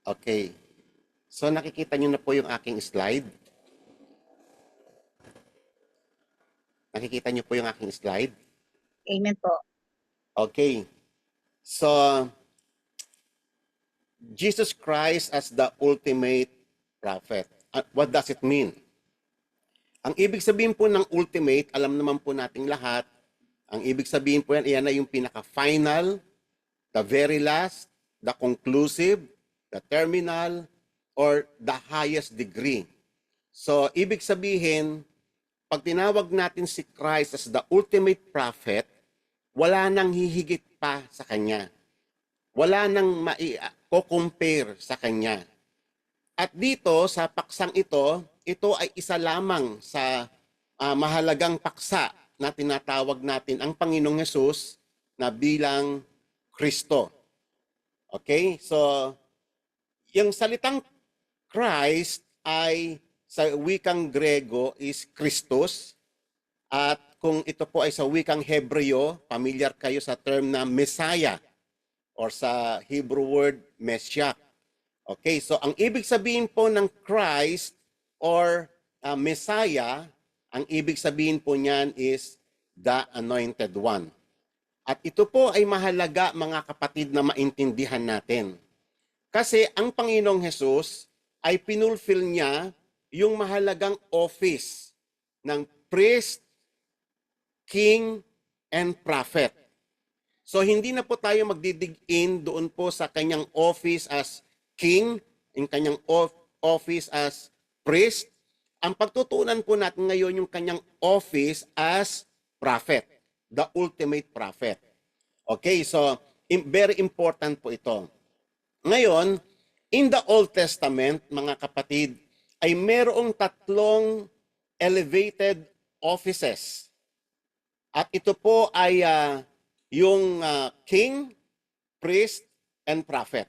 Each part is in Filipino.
Okay. So nakikita niyo na po yung aking slide. Nakikita niyo po yung aking slide. Amen po. Okay. So Jesus Christ as the ultimate prophet. What does it mean? Ang ibig sabihin po ng ultimate, alam naman po nating lahat, ang ibig sabihin po yan, iyan na yung pinaka-final, the very last, the conclusive, the terminal, or the highest degree. So, ibig sabihin, pag tinawag natin si Christ as the ultimate prophet, wala nang hihigit pa sa Kanya. Wala nang mai-compare sa Kanya. At dito, sa paksang ito ay isa lamang sa mahalagang paksa na tinatawag natin ang Panginoong Hesus na bilang Kristo. Okay? So, yung salitang Christ ay sa wikang Grego is Christos. At kung ito po ay sa wikang Hebreo, familiar kayo sa term na Messiah or sa Hebrew word Meshiach. Okay, so ang ibig sabihin po ng Christ or Messiah, ang ibig sabihin po niyan is the Anointed One. At ito po ay mahalaga mga kapatid na maintindihan natin. Kasi ang Panginoong Hesus ay pinulfill niya yung mahalagang office ng priest, king, and prophet. So hindi na po tayo magdidig in doon po sa kanyang office as king, yung kanyang office as priest. Ang pagtutunan po natin ngayon yung kanyang office as prophet, the ultimate prophet. Okay, so very important po ito. Ngayon, in the Old Testament, mga kapatid, ay merong tatlong elevated offices. At ito po ay yung king, priest, and prophet.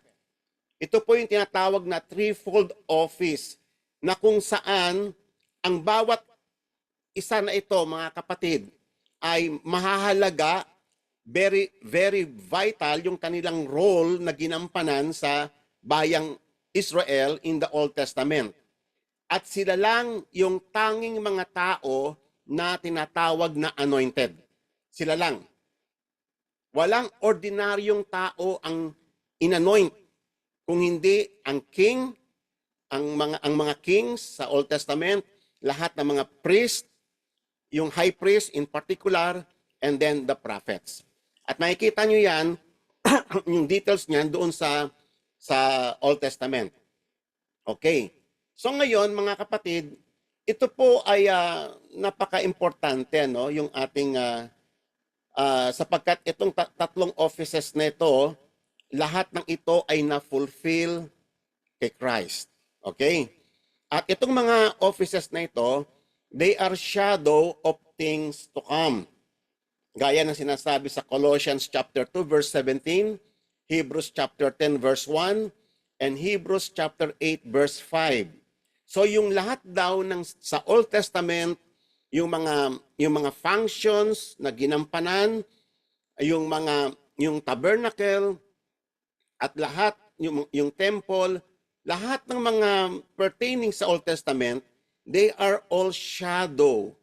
Ito po yung tinatawag na threefold office na kung saan ang bawat isa na ito, mga kapatid, ay mahahalaga, very, very vital yung kanilang role na ginampanan sa bayang Israel in the Old Testament. At sila lang yung tanging mga tao na tinatawag na anointed. Sila lang. Walang ordinaryong tao ang inanoint. Kung hindi ang king, ang mga kings sa Old Testament, lahat ng mga priest, yung high priest in particular, and then the prophets. At makikita nyo yan, yung details niyan doon sa Old Testament. Okay. So ngayon, mga kapatid, ito po ay napaka-importante, no? Yung ating, sapagkat itong tatlong offices na ito, lahat ng ito ay na-fulfill kay Christ. Okay? At itong mga offices na ito, they are shadow of things to come. Gaya ng sinasabi sa Colossians chapter 2 verse 17, Hebrews chapter 10 verse 1, and Hebrews chapter 8 verse 5. So yung lahat daw sa Old Testament, yung mga functions na ginampanan, yung tabernacle, at lahat, yung temple, lahat ng mga pertaining sa Old Testament, they are all shadow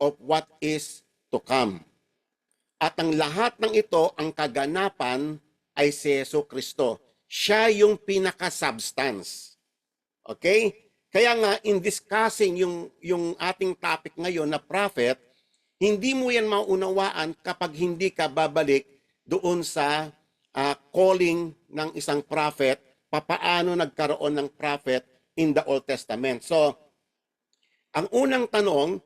of what is to come. At ang lahat ng ito, ang kaganapan ay si Jesucristo. Siya yung pinaka-substance. Okay? Kaya nga, in discussing yung ating topic ngayon na prophet, hindi mo yan maunawaan kapag hindi ka babalik doon sa calling ng isang prophet, papaano nagkaroon ng prophet in the Old Testament. So, ang unang tanong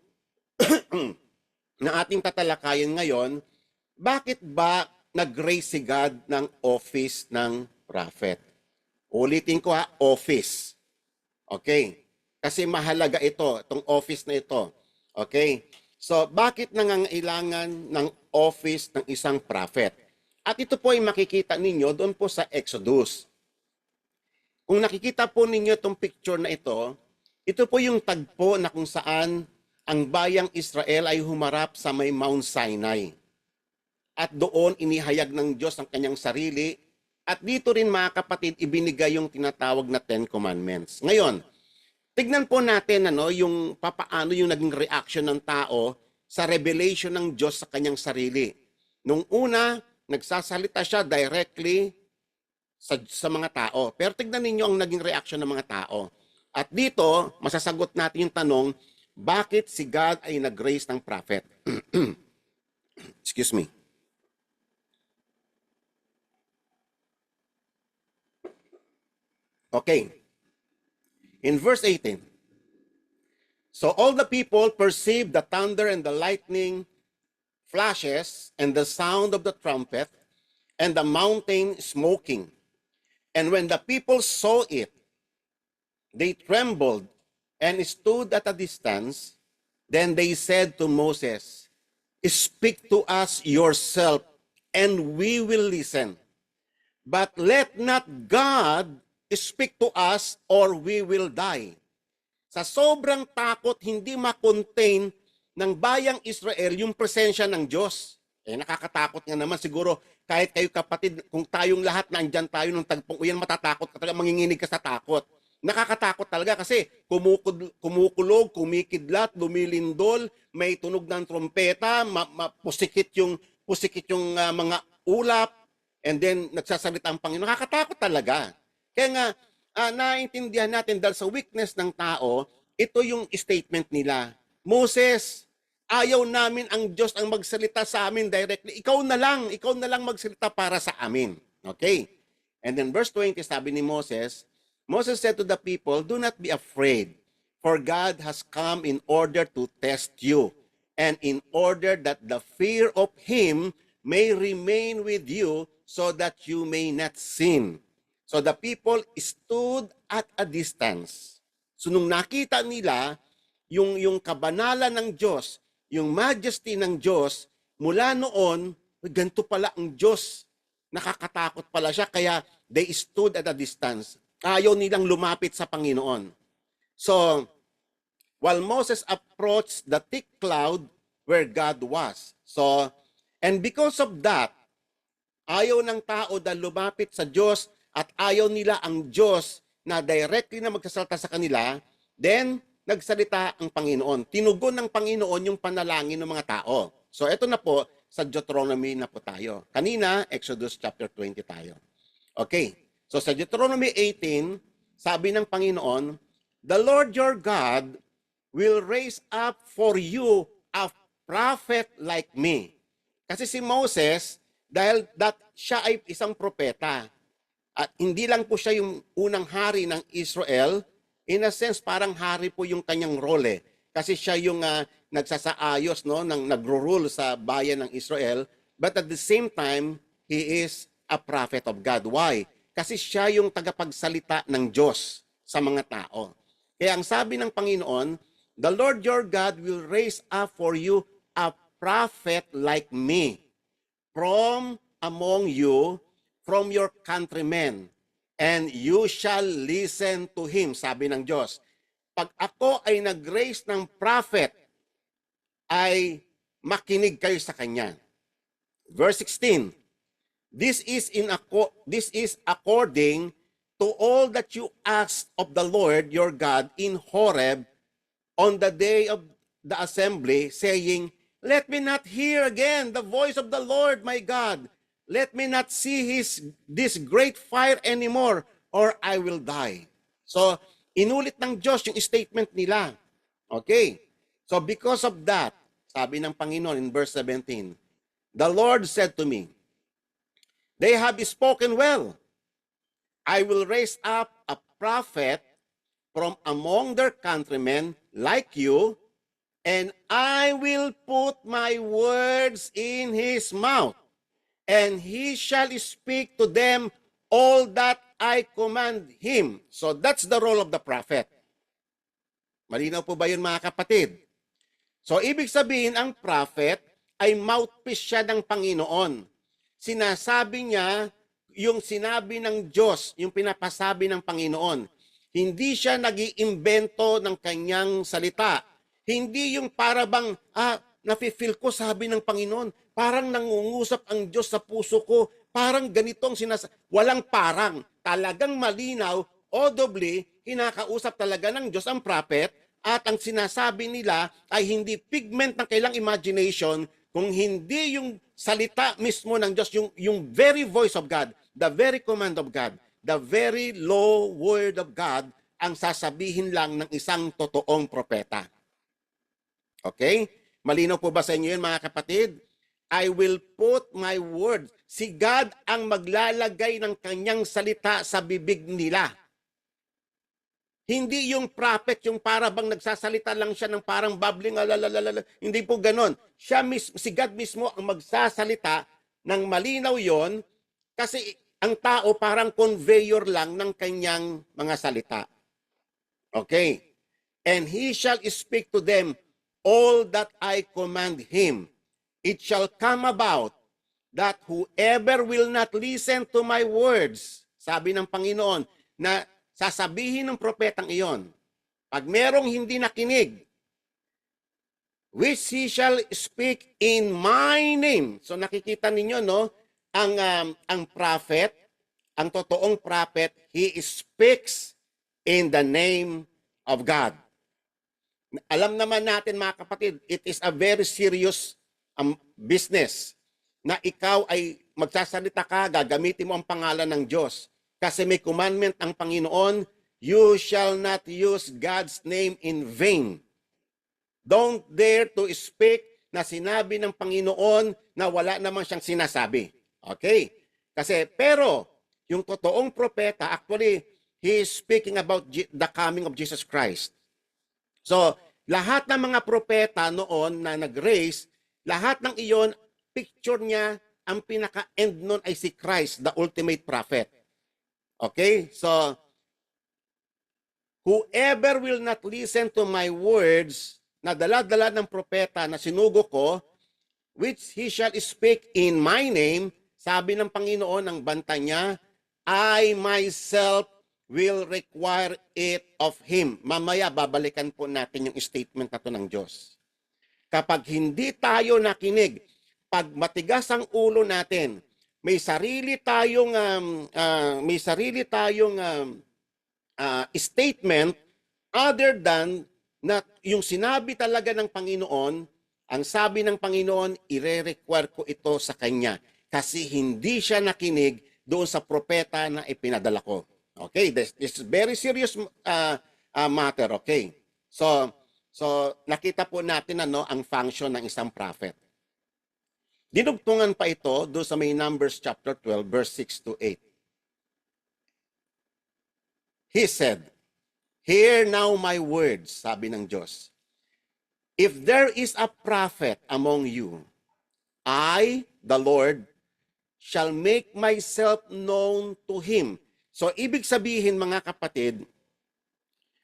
na ating tatalakayin ngayon, bakit ba nag-raise si God ng office ng prophet? Ulitin ko office. Okay? Kasi mahalaga itong office na ito. Okay? So, bakit nangangailangan ng office ng isang prophet? At ito po ay makikita ninyo doon po sa Exodus. Kung nakikita po ninyo itong picture na ito po yung tagpo na kung saan ang bayang Israel ay humarap sa may Mount Sinai. At doon inihayag ng Diyos ang kanyang sarili At dito rin mga kapatid, ibinigay yung tinatawag na Ten Commandments. Ngayon, tignan po natin yung papaano yung naging reaction ng tao sa revelation ng Diyos sa kanyang sarili. Nung una, nagsasalita siya directly sa mga tao. Pero tignan ninyo ang naging reaction ng mga tao. At dito, masasagot natin yung tanong, bakit si God ay nag-raise ng prophet? Excuse me. Okay. In verse 18, so all the people perceived the thunder and the lightning flashes and the sound of the trumpet and the mountain smoking. And when the people saw it, they trembled and stood at a distance. Then they said to Moses, "Speak to us yourself, and we will listen. But let not God speak to us, or we will die." Sa sobrang takot, hindi makontain ng bayang Israel yung presensya ng Diyos. Nakakatakot nga naman siguro, kahit kayo kapatid, kung tayong lahat nandyan tayo nung tagpong uyan, matatakot ka talaga, manginginig ka sa takot. Nakakatakot talaga kasi kumukulog, kumikidlat, lumilindol, may tunog ng trompeta, pusikit yung mga ulap, and then nagsasalita ang Panginoon. Nakakatakot talaga. Kaya nga, naiintindihan natin dahil sa weakness ng tao, ito yung statement nila. Moses, ayaw namin ang Diyos ang magsalita sa amin directly. Ikaw na lang magsalita para sa amin. Okay? And then verse 20, sabi ni Moses, Moses said to the people, "Do not be afraid, for God has come in order to test you, and in order that the fear of Him may remain with you, so that you may not sin." So the people stood at a distance. So nung nakita nila yung kabanalan ng Diyos, yung majesty ng Diyos, mula noon, ganito pala ang Diyos. Nakakatakot pala siya, kaya they stood at a distance. Ayaw nilang lumapit sa Panginoon. So, while Moses approached the thick cloud where God was. So, and because of that, ayaw ng tao na lumapit sa Diyos at ayaw nila ang Diyos na directly na magsasalita sa kanila, then nagsalita ang Panginoon. Tinugon ng Panginoon yung panalangin ng mga tao. So ito na po, sa Deuteronomy na po tayo. Kanina, Exodus chapter 20 tayo. Okay, so sa Deuteronomy 18, sabi ng Panginoon, "The Lord your God will raise up for you a prophet like me." Kasi si Moses, dahil siya ay isang propeta, at hindi lang po siya yung unang hari ng Israel, in a sense, parang hari po yung kanyang role. Kasi siya yung nagsasaayos, nagro-rule sa bayan ng Israel. But at the same time, he is a prophet of God. Why? Kasi siya yung tagapagsalita ng Diyos sa mga tao. Kaya ang sabi ng Panginoon, "The Lord your God will raise up for you a prophet like me from among you, from your countrymen, and you shall listen to him." Sabi ng Diyos, pag ako ay nag-raise ng prophet, ay makinig kayo sa kanya. Verse 16, This is according to all that you asked of the Lord your God in Horeb on the day of the assembly, saying, "Let me not hear again the voice of the Lord my God. Let me not see this great fire anymore, or I will die." So, inulit ng Diyos yung statement nila. Okay. So, because of that, sabi ng Panginoon in verse 17, "The Lord said to me, they have spoken well. I will raise up a prophet from among their countrymen like you, and I will put my words in his mouth, and he shall speak to them all that I command him." So that's the role of the prophet. Malinaw po ba yun mga kapatid? So ibig sabihin, ang prophet ay mouthpiece siya ng Panginoon. Sinasabi niya yung sinabi ng Diyos, yung pinapasabi ng Panginoon. Hindi siya nag-iimbento ng kanyang salita. Hindi yung para bang, nafe-feel ko sabi ng Panginoon, parang nangungusap ang Diyos sa puso ko, Parang ganito ang walang parang. Talagang malinaw, audibly, kinakausap talaga ng Diyos ang prophet at ang sinasabi nila ay hindi figment ng kailang imagination, kung hindi yung salita mismo ng Diyos, yung very voice of God, the very command of God, the very law word of God, ang sasabihin lang ng isang totoong propeta. Okay? Malinaw po ba sa inyo yun, mga kapatid? I will put my word. Si God ang maglalagay ng kanyang salita sa bibig nila. Hindi yung prophet, yung para bang nagsasalita lang siya ng parang babbling, alalalala. Hindi po ganon. Si God mismo ang magsasalita ng malinaw yon, kasi ang tao parang conveyor lang ng kanyang mga salita. Okay. And he shall speak to them all that I command him. It shall come about that whoever will not listen to my words, sabi ng Panginoon, na sasabihin ng propetang iyon, pag merong hindi nakinig, which he shall speak in my name. So nakikita ninyo, no, ang prophet, ang totoong prophet, he speaks in the name of God. Alam naman natin, mga kapatid, it is a very serious business na ikaw ay magsasalita ka, gagamitin mo ang pangalan ng Diyos. Kasi may commandment ang Panginoon, you shall not use God's name in vain. Don't dare to speak na sinabi ng Panginoon na wala naman siyang sinasabi. Okay? Kasi, pero, yung totoong propeta, actually, he is speaking about the coming of Jesus Christ. So, lahat ng mga propeta noon na nag-raise, lahat ng iyon, picture niya, ang pinaka-end nun ay si Christ, the ultimate prophet. Okay? So, whoever will not listen to my words, na dala-dala ng propeta na sinugo ko, which he shall speak in my name, sabi ng Panginoon ng banta niya, I myself will require it of him. Mamaya, babalikan po natin yung statement na to ng Diyos. Kapag hindi tayo nakinig, pag matigas ang ulo natin, may sarili tayong statement other than na yung sinabi talaga ng Panginoon, ang sabi ng Panginoon, ire-require ko ito sa Kanya kasi hindi siya nakinig doon sa propeta na ipinadala ko. Okay, this is very serious matter, okay? So nakita po natin ang function ng isang prophet. Dinugtungan pa ito doon sa may Numbers chapter 12 verse 6 to 8. He said, hear now my words, sabi ng Diyos. If there is a prophet among you, I, the Lord, shall make myself known to him. So, ibig sabihin, mga kapatid,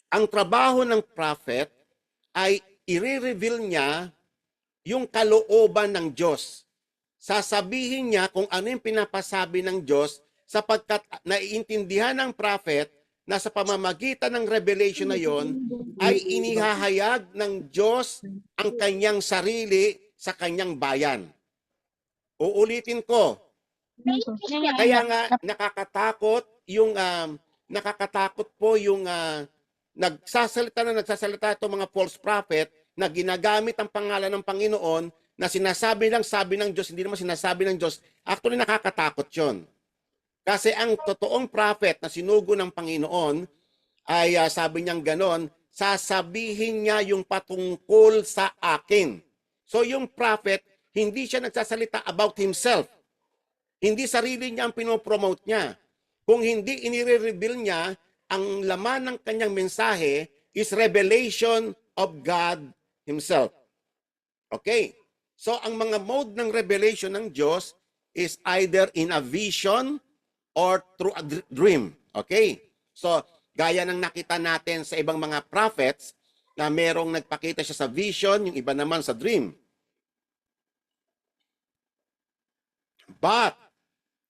ang trabaho ng prophet ay i-reveal niya yung kalooban ng Diyos. Sasabihin niya kung ano yung pinapasabi ng Diyos sapagkat naiintindihan ng prophet na sa pamamagitan ng revelation na yon ay inihahayag ng Diyos ang kanyang sarili sa kanyang bayan. Uulitin ko. Kaya nga nakakatakot yung nagsasalita itong mga false prophet na ginagamit ang pangalan ng Panginoon na sinasabi lang sabi ng Diyos, hindi naman sinasabi ng Diyos. Actually, nakakatakot yon. Kasi ang totoong prophet na sinugo ng Panginoon ay sabi niyang ganon, sasabihin niya yung patungkol sa akin. So yung prophet, hindi siya nagsasalita about himself. Hindi sarili niya ang pinopromote niya. Kung hindi inire-reveal niya, ang laman ng kanyang mensahe is revelation of God Himself. Okay? So, ang mga mode ng revelation ng Diyos is either in a vision or through a dream. Okay? So, gaya ng nakita natin sa ibang mga prophets na merong nagpakita siya sa vision, yung iba naman sa dream. But,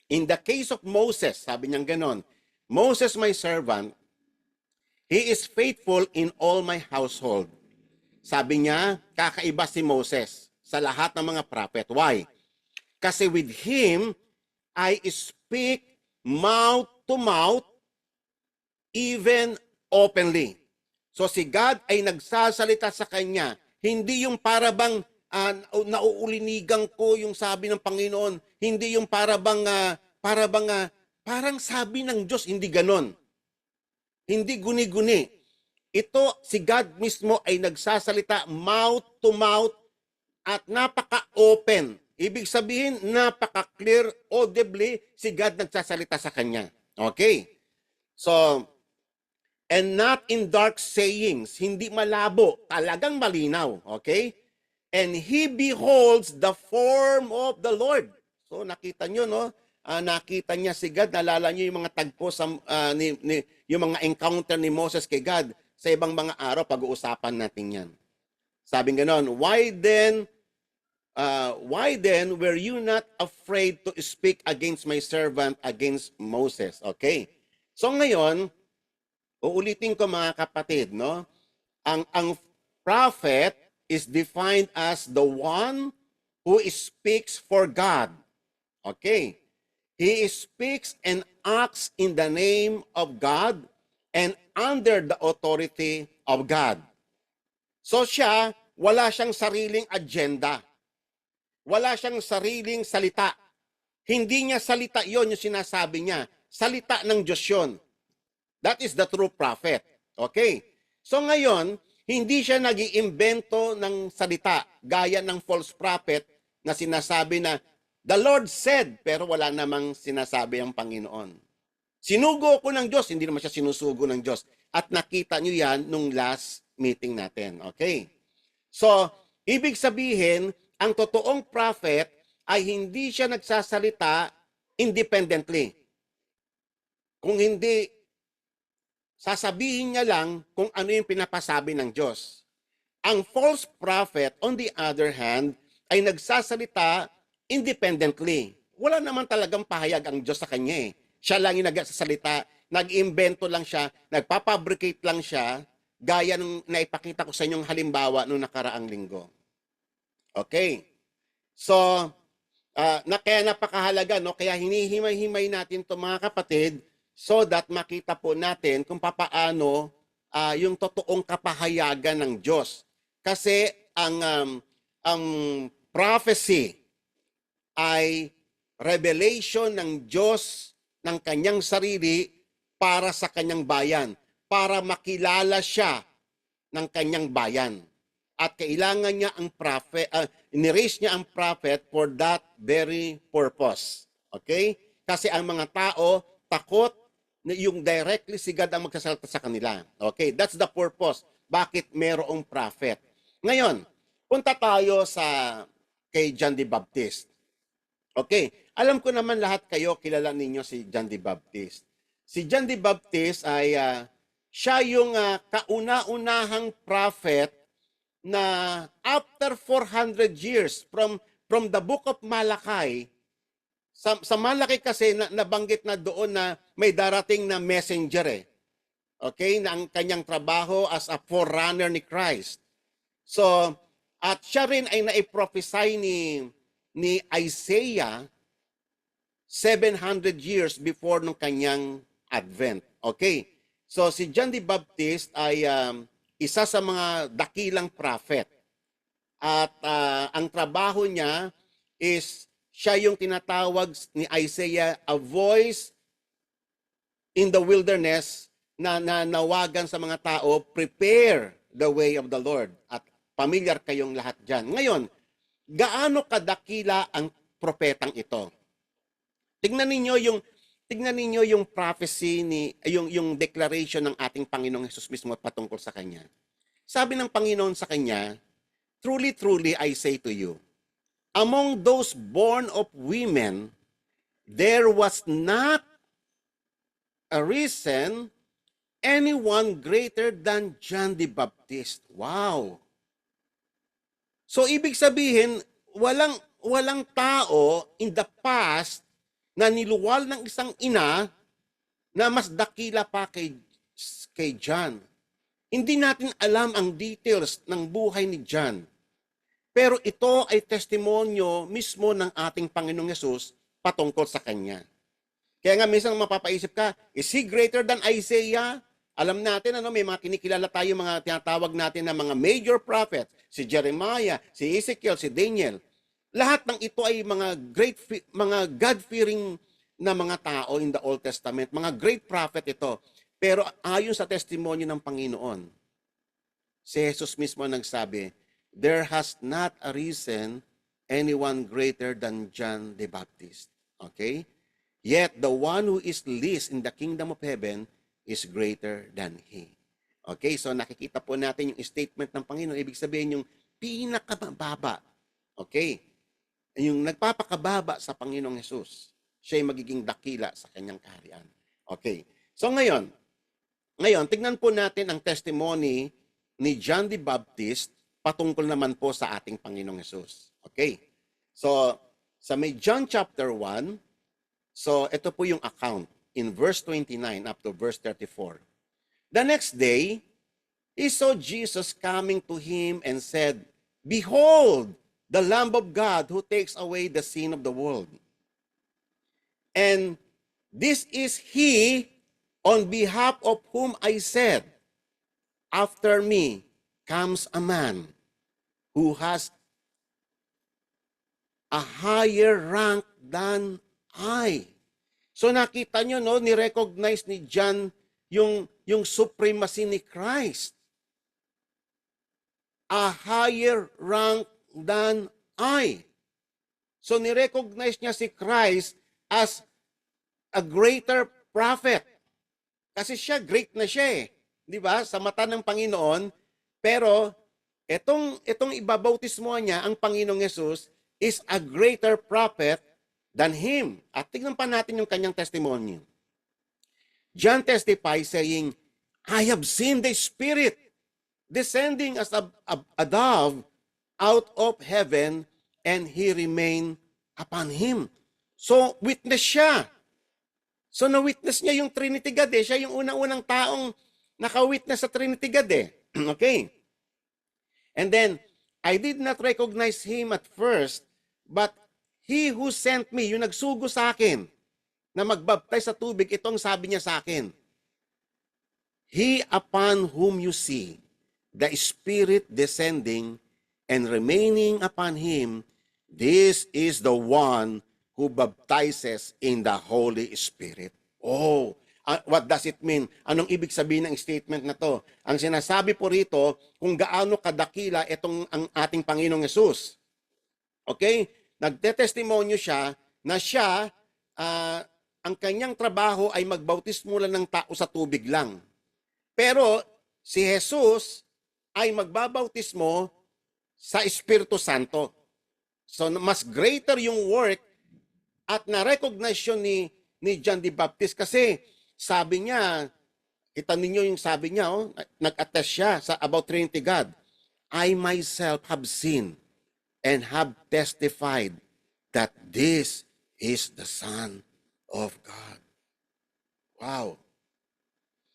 in the case of Moses, sabi niyang ganon, Moses, my servant, he is faithful in all my household. Sabi niya, kakaiba si Moses sa lahat ng mga prophet. Why? Kasi with him, I speak mouth to mouth, even openly. So si God ay nagsasalita sa kanya, hindi yung para bang nauulinigan ko yung sabi ng Panginoon, hindi yung parang sabi ng Diyos, hindi ganon. Hindi guni-guni. Ito, si God mismo ay nagsasalita mouth to mouth at napaka-open. Ibig sabihin, napaka-clear, audibly, si God nagsasalita sa kanya. Okay? So, and not in dark sayings, hindi malabo, talagang malinaw. Okay? And he beholds the form of the Lord. So, nakita nyo, no? Nakita niya si God, nalala niyo yung mga tagpo sa, yung mga encounter ni Moses kay God sa ibang mga araw, pag-uusapan natin yan. Sabi ganon, why then were you not afraid to speak against my servant, against Moses? Okay. So ngayon, uulitin ko mga kapatid, no? Ang prophet is defined as the one who speaks for God. Okay. He speaks and acts in the name of God and under the authority of God. So siya, wala siyang sariling agenda. Wala siyang sariling salita. Hindi niya salita yon yung sinasabi niya. Salita ng Diyos yun. That is the true prophet. Okay? So ngayon, hindi siya nag-iimbento ng salita gaya ng false prophet na sinasabi na the Lord said, pero wala namang sinasabi ang Panginoon. Sinugo ko ng Diyos, hindi naman siya sinusugo ng Diyos. At nakita nyo yan nung last meeting natin. Okay? So, ibig sabihin, ang totoong prophet ay hindi siya nagsasalita independently. Kung hindi, sasabihin niya lang kung ano yung pinapasabi ng Diyos. Ang false prophet, on the other hand, ay nagsasalita independently. Wala naman talagang pahayag ang Diyos sa kanya eh. Siya lang yung nagsasalita, nag-imbento lang siya, nagpapabricate lang siya, gaya nung naipakita ko sa inyong halimbawa nung nakaraang linggo. Okay. So, kaya napakahalaga, no? Kaya hinihimay-himay natin ito mga kapatid so that makita po natin kung papaano yung totoong kapahayagan ng Diyos. Kasi ang prophecy ay revelation ng Diyos ng kanyang sarili para sa kanyang bayan, para makilala siya ng kanyang bayan. At kailangan niya ang prophet, niraise niya ang prophet for that very purpose. Okay? Kasi ang mga tao takot na yung directly si God ang magsasalita sa kanila. Okay? That's the purpose. Bakit mayroong prophet? Ngayon, punta tayo kay John the Baptist. Okay, alam ko naman lahat kayo kilala ninyo si John the Baptist. Si John the Baptist ay siya yung kauna-unahang prophet na after 400 years from the book of Malachi, sa Malachi kasi nabanggit na doon na may darating na messenger eh. Okay, na ang kanyang trabaho as a forerunner ni Christ. So, at siya rin ay naiprophesy ni Isaiah 700 years before nung kanyang advent. Okay. So si John the Baptist ay isa sa mga dakilang prophet. At ang trabaho niya is siya yung tinatawag ni Isaiah a voice in the wilderness na nawagan sa mga tao, prepare the way of the Lord. At familiar kayong lahat dyan. Ngayon, gaano kadakila ang propetang ito? Tingnan ninyo yung prophecy yung declaration ng ating Panginoong Hesus mismo patungkol sa kanya. Sabi ng Panginoon sa kanya, truly, truly, I say to you, among those born of women, there was not arisen anyone greater than John the Baptist. Wow! So, ibig sabihin, walang tao in the past na niluwal ng isang ina na mas dakila pa kay John. Hindi natin alam ang details ng buhay ni John. Pero ito ay testimonyo mismo ng ating Panginoong Hesus patungkol sa kanya. Kaya nga minsan mapapaisip ka, is he greater than Isaiah? Alam natin, may mga kinikilala tayo, mga tinatawag natin na mga major prophets, si Jeremiah, si Ezekiel, si Daniel. Lahat ng ito ay mga mga God-fearing na mga tao in the Old Testament, mga great prophet ito. Pero ayon sa testimonyo ng Panginoon, si Jesus mismo nagsabi, there has not arisen anyone greater than John the Baptist. Okay? Yet the one who is least in the kingdom of heaven is greater than he. Okay? So nakikita po natin yung statement ng Panginoon. Ibig sabihin yung pinakamababa. Okay? Yung nagpapakababa sa Panginoong Jesus. Siya ay magiging dakila sa kanyang kaharian. Okay. So ngayon, tignan po natin ang testimony ni John the Baptist patungkol naman po sa ating Panginoong Jesus. Okay. So, sa may John chapter 1, so ito po yung account in verse 29 up to verse 34. The next day, he saw Jesus coming to him and said, behold, the Lamb of God who takes away the sin of the world. And this is he on behalf of whom I said, after me comes a man who has a higher rank than I. So nakita nyo, no, ni-recognize ni John yung supremacy ni Christ. A higher rank than I. So ni-recognize niya si Christ as a greater prophet. Kasi siya, great na siya eh. Di ba? Sa mata ng Panginoon. Pero, itong ibabautismo niya, ang Panginoong Yesus, is a greater prophet than him. At tignan pa natin yung kanyang testimony. John testifies saying, I have seen the Spirit descending as a dove out of heaven, and he remained upon him. So, witness siya. So, na-witness niya yung Trinity God eh. Siya yung unang-unang taong naka-witness sa Trinity God eh. Okay. And then, I did not recognize him at first, but he who sent me, yung nagsugo sa akin, na magbaptize sa tubig, itong sabi niya sa akin, he upon whom you see the Spirit descending and remaining upon him, this is the one who baptizes in the Holy Spirit. Oh, what does it mean? Anong ibig sabihin ng statement na to? Ang sinasabi po rito, kung gaano kadakila itong ang ating Panginoong Yesus. Okay? Nagtetestimonyo siya na siya, ang kanyang trabaho ay magbautismo lang ng tao sa tubig lang. Pero si Jesus ay magbabautismo sa Espiritu Santo. So mas greater yung work at na-recognize yun ni John the Baptist kasi sabi niya, kita ninyo yung sabi niya, nag-attest siya about Trinity God. I myself have seen and have testified that this is the Son of God. Wow.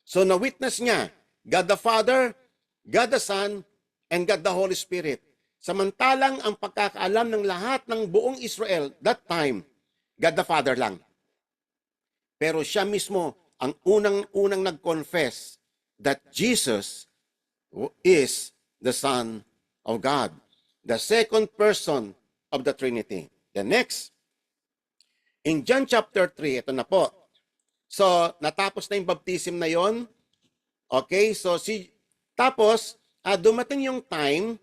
So na-witness niya, God the Father, God the Son, and God the Holy Spirit. Samantalang ang pagkakaalam ng lahat ng buong Israel that time, God the Father lang. Pero siya mismo ang unang-unang nag-confess that Jesus is the Son of God, the second person of the Trinity. The next, in John chapter 3, ito na po. So, natapos na yung baptism na yon. Okay, so tapos, dumating yung time,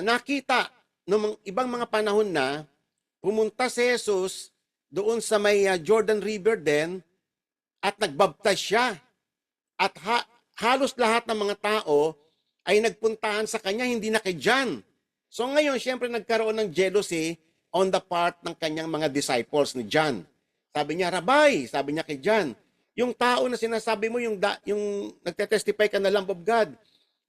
nakita noong ibang mga panahon na pumunta si Jesus doon sa may Jordan River din at nagbaptize siya. At halos lahat ng mga tao ay nagpuntahan sa kanya, hindi na kay John. So ngayon, siyempre nagkaroon ng jealousy on the part ng kanyang mga disciples ni John. Sabi niya, Rabbi, sabi niya kay John, yung tao na sinasabi mo, yung nagtetestify ka na Lamb of God,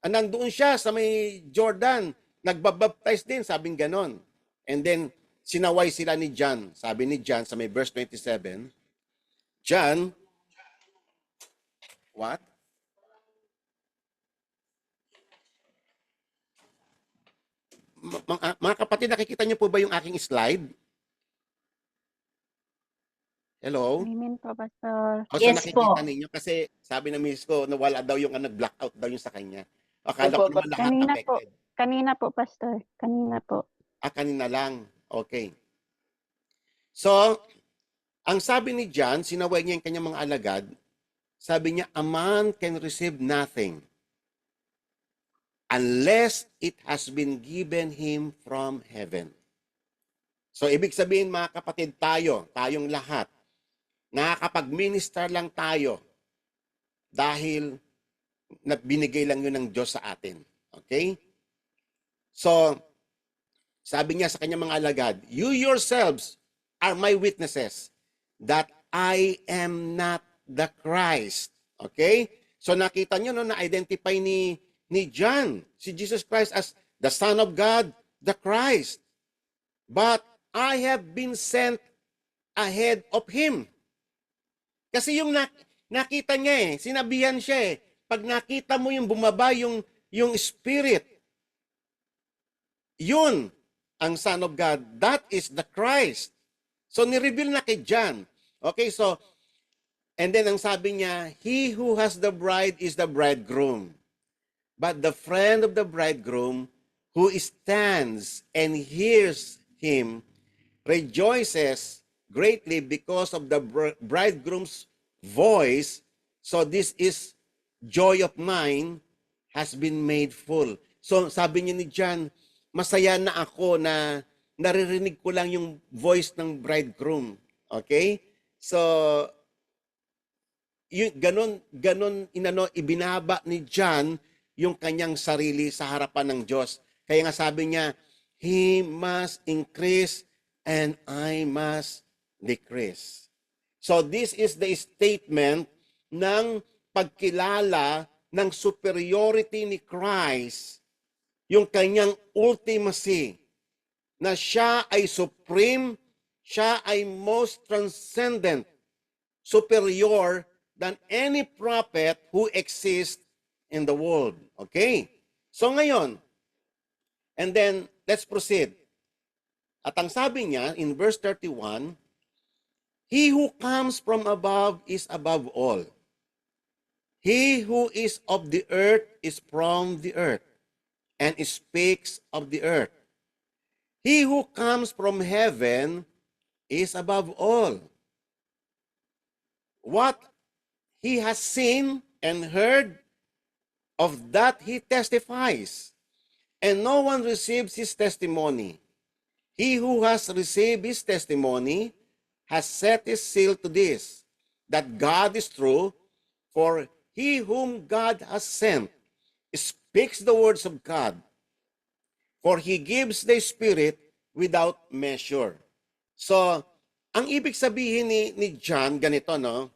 nandoon siya sa may Jordan, nagbabaptize din, sabing ganon. And then, sinaway sila ni John. Sabi ni John sa may verse 27, John, what? mga kapatid, nakikita niyo po ba yung aking slide? Hello? Amen po, Pastor. O, so Yes nakikita po. ninyo kasi sabi ng miss ko, nawala daw yung nag-blackout daw yung sa kanya. Akala Opo, ko naman lahat affected. Kanina po, Pastor. Kanina po. Kanina lang. Okay. So, ang sabi ni John, sinaway niya yung kanyang mga alagad, sabi niya, a man can receive nothing unless it has been given him from heaven. So, ibig sabihin mga kapatid, tayong lahat, nakakapag-minister lang tayo dahil binigay lang yun ng Diyos sa atin. Okay? So, sabi niya sa kanyang mga alagad, you yourselves are my witnesses that I am not the Christ. Okay? So nakita niyo no, na-identify ni John si Jesus Christ as the Son of God, the Christ. But I have been sent ahead of him. Kasi yung nakita niya sinabihan siya pag nakita mo yung bumaba yung Spirit, yun ang Son of God. That is the Christ. So nireveal na kay John. Okay, so, and then ang sabi niya, he who has the bride is the bridegroom. But the friend of the bridegroom who stands and hears him rejoices greatly because of the bridegroom's voice. So this is joy of mine has been made full. So sabi niya ni John, masaya na ako na naririnig ko lang yung voice ng bridegroom. Okay? So, yun, ganun ibinaba ni John yung kanyang sarili sa harapan ng Diyos. Kaya nga sabi niya, he must increase and I must decrease. So this is the statement ng pagkilala ng superiority ni Christ, yung kanyang ultimacy, na siya ay supreme, siya ay most transcendent, superior than any prophet who exists in the world. Okay? So ngayon, and then let's proceed. At ang sabi niya in verse 31, he who comes from above is above all. He who is of the earth is from the earth and speaks of the earth. He who comes from heaven is above all. What he has seen and heard, of that he testifies, and no one receives his testimony. He who has received his testimony has set his seal to this, that God is true, for he whom God has sent speaks the words of God, for he gives the Spirit without measure. So, ang ibig sabihin ni John, ganito, no?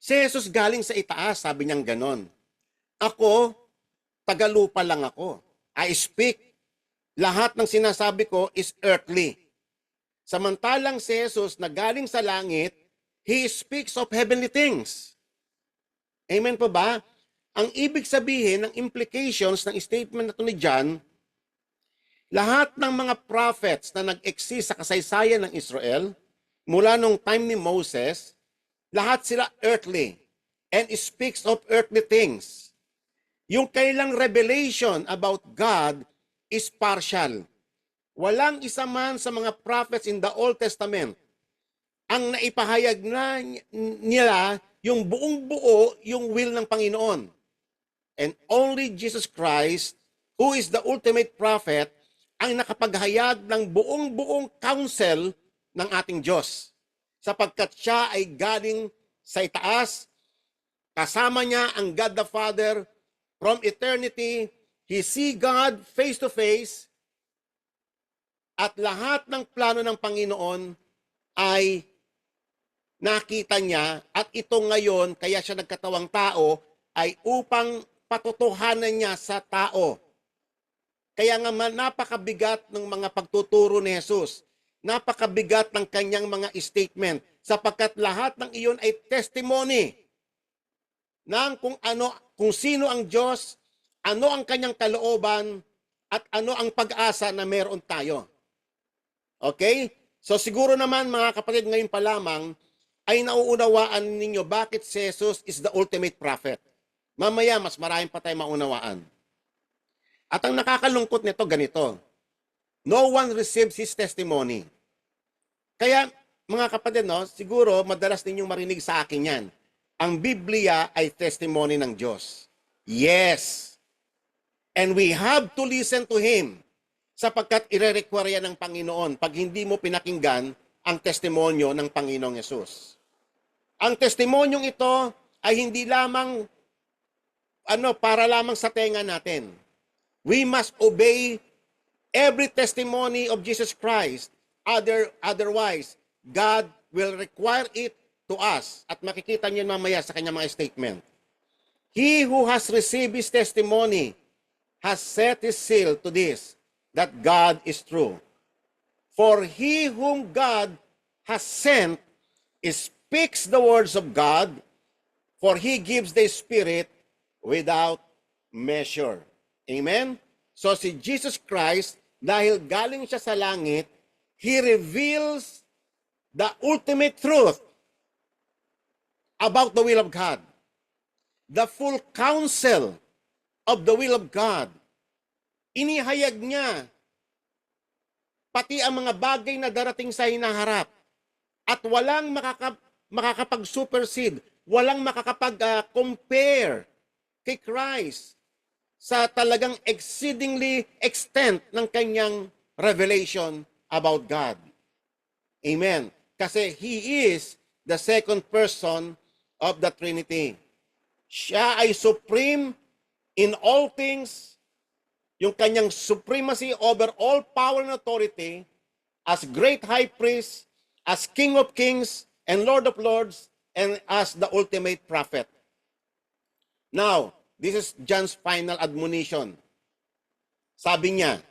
Si Jesus galing sa itaas, sabi niyang ganon. Ako, tagalupa lang ako. I speak. Lahat ng sinasabi ko is earthly. Samantalang si Jesus na galing sa langit, he speaks of heavenly things. Amen po ba? Ang ibig sabihin, ng implications ng statement na ito ni John, lahat ng mga prophets na nag-exist sa kasaysayan ng Israel, mula nung time ni Moses, lahat sila earthly and speaks of earthly things. Yung kailang revelation about God is partial. Walang isa man sa mga prophets in the Old Testament ang naipahayag na nila yung buong buo yung will ng Panginoon. And only Jesus Christ, who is the ultimate prophet, ang nakapaghayag ng buong counsel ng ating Diyos. Sapagkat siya ay galing sa itaas, kasama niya ang God the Father from eternity. He see God face to face, at lahat ng plano ng Panginoon ay nakita niya, at ito ngayon, kaya siya nagkatawang tao, ay upang patotohanan niya sa tao. Kaya nga napakabigat ng mga pagtuturo ni Jesus. Napakabigat ng kanyang mga statement, sapagkat lahat ng iyon ay testimony ng kung sino ang Diyos, ano ang kanyang kalooban, at ano ang pag-asa na meron tayo. Okay? So siguro naman mga kapatid ngayon pa lamang ay nauunawaan ninyo bakit si Jesus is the ultimate prophet. Mamaya mas maraming pa tayong maunawaan. At ang nakakalungkot nito ganito. No one receives his testimony. Kaya mga kapatid, no, siguro madalas ninyong marinig sa akin yan. Ang Biblia ay testimony ng Diyos. Yes. And we have to listen to Him sapagkat ire-require yan ng Panginoon pag hindi mo pinakinggan ang testimonyo ng Panginoong Yesus. Ang testimonyong ito ay hindi lamang para lamang sa tenga natin. We must obey every testimony of Jesus Christ. Otherwise, God will require it to us. At makikita niyo mamaya sa kanyang mga statement. He who has received his testimony has set his seal to this, that God is true. For he whom God has sent speaks the words of God, for he gives the Spirit without measure. Amen? So si Jesus Christ, dahil galing siya sa langit, He reveals the ultimate truth about the will of God. The full counsel of the will of God. Inihayag niya pati ang mga bagay na darating sa hinaharap. At walang makakapag-supersede, walang makakapag-compare kay Christ sa talagang exceedingly extent ng kanyang revelation about God. Amen. Kasi He is the second person of the Trinity. Siya ay supreme in all things, yung kanyang supremacy over all power and authority, as great high priest, as King of kings and Lord of lords, and as the ultimate prophet. Now, this is John's final admonition. Sabi niya,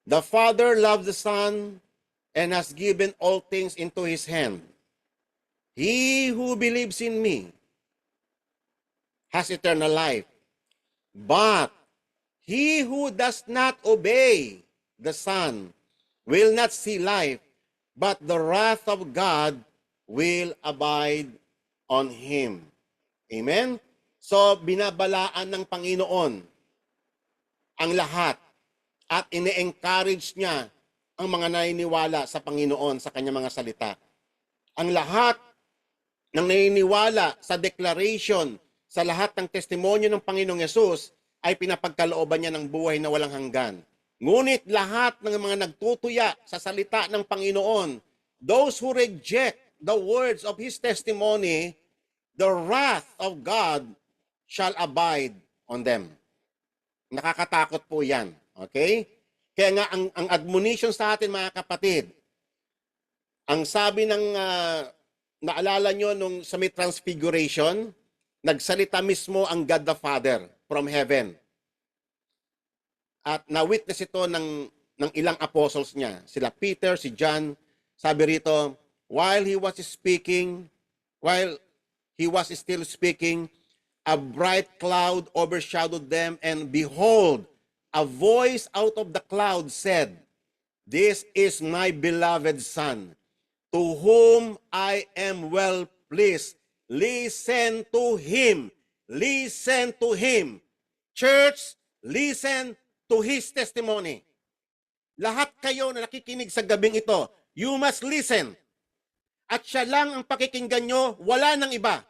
the Father loves the Son and has given all things into His hand. He who believes in me has eternal life. But he who does not obey the Son will not see life, but the wrath of God will abide on him. Amen? So, binabalaan ng Panginoon ang lahat at ine-encourage niya ang mga naniniwala sa Panginoon sa kanyang mga salita. Ang lahat ng naniniwala sa declaration, sa lahat ng testimonyo ng Panginoong Yesus ay pinapagkalooban niya ng buhay na walang hanggan. Ngunit lahat ng mga nagtutuya sa salita ng Panginoon, those who reject the words of His testimony, the wrath of God shall abide on them. Nakakatakot po yan. Okay? Kaya nga, ang admonition sa atin mga kapatid, ang sabi ng, naalala nyo nung sa may transfiguration, nagsalita mismo ang God the Father from heaven. At na-witness ito ng ilang apostles niya. Sila Peter, si John, sabi rito, while he was still speaking, a bright cloud overshadowed them, and behold, a voice out of the cloud said, "This is my beloved Son, to whom I am well pleased. Listen to Him. Listen to Him." Church, listen to His testimony. Lahat kayo na nakikinig sa gabing ito, you must listen. At siya lang ang pakikinggan nyo, wala nang iba.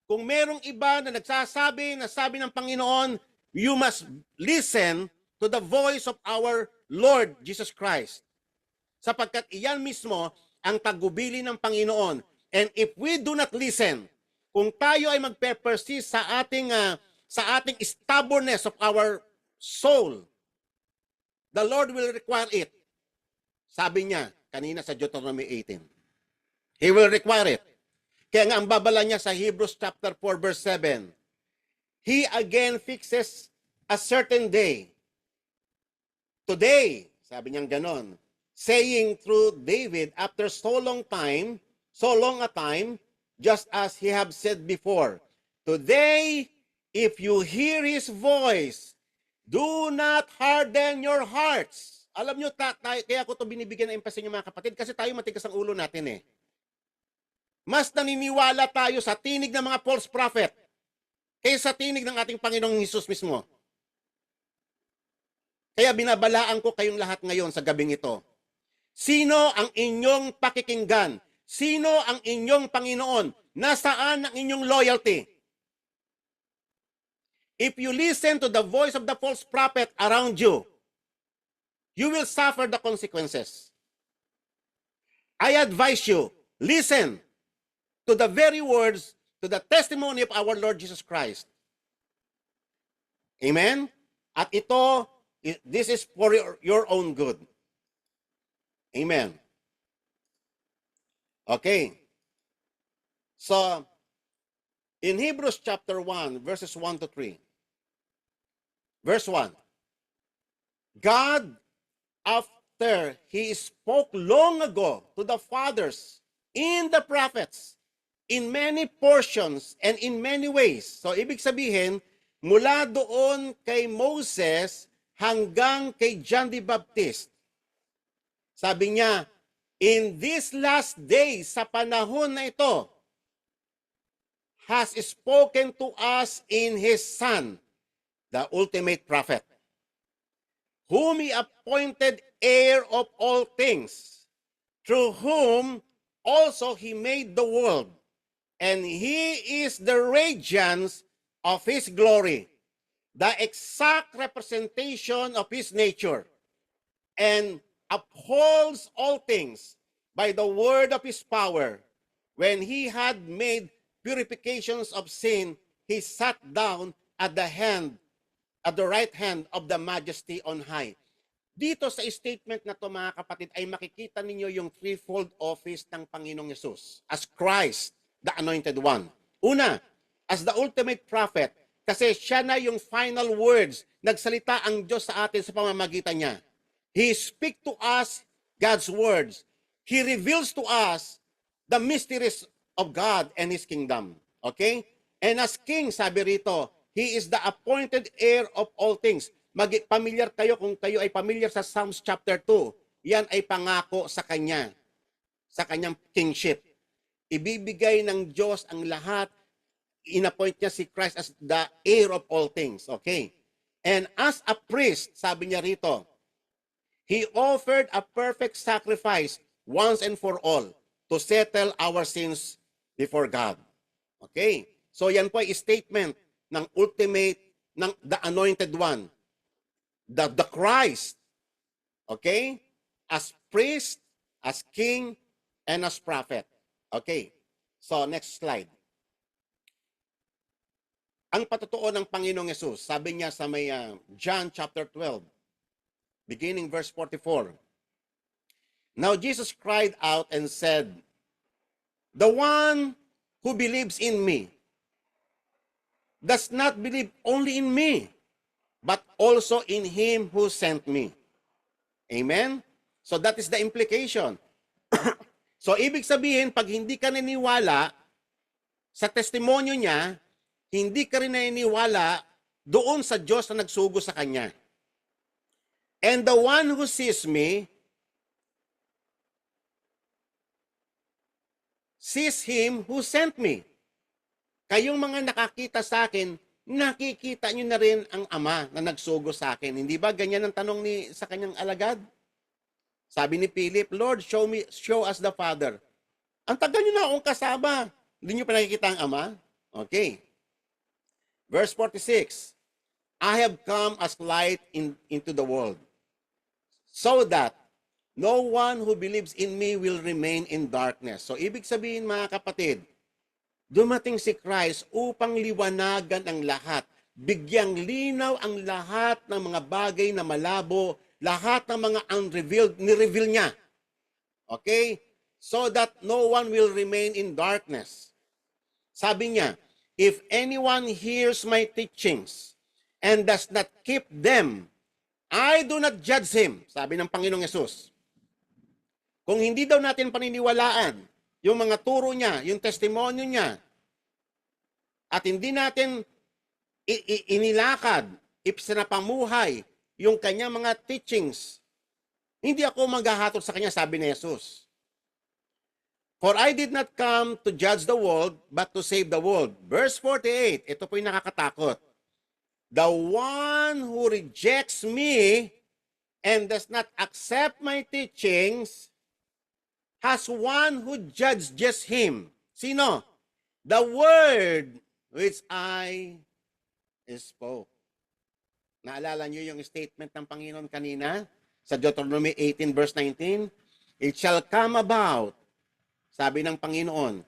Kung merong iba na nagsasabi, na sabi ng Panginoon, you must listen to the voice of our Lord Jesus Christ. Sapagkat iyan mismo ang tagubili ng Panginoon. And if we do not listen, kung tayo ay magpe-persist sa ating stubbornness of our soul, the Lord will require it. Sabi niya kanina sa Deuteronomy 18. He will require it. Kaya nga ang babala niya sa Hebrews chapter 4 verse 7. He again fixes a certain day. Today, sabi niya ganon, saying through David, after so long a time, just as he have said before, today, if you hear his voice, Do not harden your hearts. Alam nyo, kaya ko ito binibigyan ng emphasis ng mga kapatid kasi tayo matigas ang ulo natin eh. Mas naniniwala tayo sa tinig ng mga false prophet kaysa sa tinig ng ating Panginoong Hesus mismo. Kaya binabalaan ko kayong lahat ngayon sa gabing ito. Sino ang inyong pakikinggan? Sino ang inyong Panginoon? Nasaan ang inyong loyalty? If you listen to the voice of the false prophet around you, you will suffer the consequences. I advise you, listen to the very words, to the testimony of our Lord Jesus Christ. Amen? At ito, this is for your own good. Amen. Okay. So, in Hebrews chapter 1, verses 1 to 3. Verse 1. God, after He spoke long ago to the fathers in the prophets, in many portions and in many ways. So, ibig sabihin, mula doon kay Moses hanggang kay John the Baptist. Sabi niya, in these last days, sa panahon na ito, has spoken to us in His Son, the ultimate prophet, whom He appointed heir of all things, through whom also He made the world, and He is the radiance of His glory, the exact representation of His nature, and upholds all things by the word of His power. When He had made purifications of sin, He sat down at the right hand of the Majesty on high. Dito sa statement na to, mga kapatid, ay makikita ninyo yung threefold office ng Panginoong Yesus as Christ, the Anointed One. Una, as the ultimate prophet, kasi siya na yung final words, nagsalita ang Diyos sa atin sa pamamagitan niya. He speaks to us God's words. He reveals to us the mysteries of God and His kingdom. Okay? And as king, sabi rito, He is the appointed heir of all things. Pamilyar kayo kung kayo ay pamilyar sa Psalms chapter 2. Yan ay pangako sa Kanya, sa Kanyang kingship. Ibibigay ng Diyos ang lahat. Inappoint niya si Christ as the heir of all things. Okay? And as a priest, sabi niya rito, He offered a perfect sacrifice once and for all to settle our sins before God. Okay? So yan po ay statement ng ultimate, ng the Anointed One. The Christ. Okay? As priest, as king, and as prophet. Okay? So next slide. Ang patutuo ng Panginoong Yesus, sabi niya sa may John chapter 12, beginning verse 44. Now Jesus cried out and said, the one who believes in me does not believe only in me, but also in Him who sent me. Amen? So that is the implication. So ibig sabihin, pag hindi ka naniniwala sa testimonyo niya, hindi ka rin naniniwala doon sa Diyos na nagsugo sa Kanya. And the one who sees me sees Him who sent me. Kayong mga nakakita sa akin, nakikita nyo na rin ang Ama na nagsugo sa akin. Hindi ba ganyan ang tanong sa kanyang alagad? Sabi ni Philip, Lord, show us the Father. Ang tagal nyo na akong kasama. Hindi nyo pa nakikita ang Ama? Okay. Verse 46, I have come as light into the world, so that no one who believes in me will remain in darkness. So, ibig sabihin, mga kapatid, dumating si Christ upang liwanagan ang lahat. Bigyang linaw ang lahat ng mga bagay na malabo, lahat ng mga unrevealed, ni-reveal niya. Okay? So that no one will remain in darkness. Sabi niya, if anyone hears my teachings and does not keep them, I do not judge him, sabi ng Panginoong Yesus. Kung hindi daw natin paniniwalaan yung mga turo niya, yung testimonyo niya, at hindi natin inilakad ipsinapamuhay yung kanyang mga teachings, hindi ako maghahatol sa kanya, sabi ni Jesus. For I did not come to judge the world, but to save the world. Verse 48, ito po yung nakakatakot. The one who rejects me and does not accept my teachings has one who judges him. Sino? The word which I spoke. Naalala niyo yung statement ng Panginoon kanina sa Deuteronomy 18 verse 19? It shall come about, sabi ng Panginoon,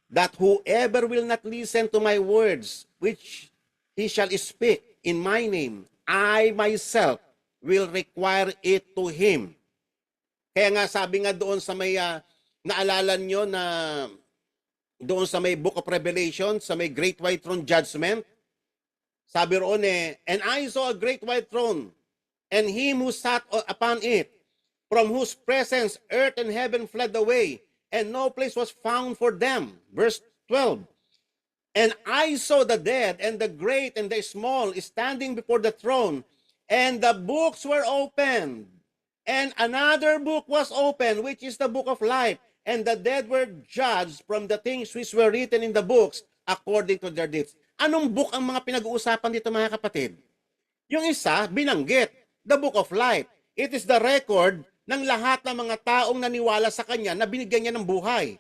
that whoever will not listen to my words, which he shall speak in my name, I myself will require it to him. Kaya nga sabi nga doon sa may, naalala nyo na doon sa may Book of Revelation, sa may Great White Throne Judgment, sabi roon and I saw a great white throne, and him who sat upon it, from whose presence earth and heaven fled away, and no place was found for them. Verse 12. And I saw the dead, and the great and the small, standing before the throne, and the books were opened. And another book was opened, which is the book of life. And the dead were judged from the things which were written in the books according to their deeds. Anong book ang mga pinag-uusapan dito, mga kapatid? Yung isa, binanggit, the book of life. It is the record ng lahat ng mga taong naniwala sa kanya na binigyan niya ng buhay.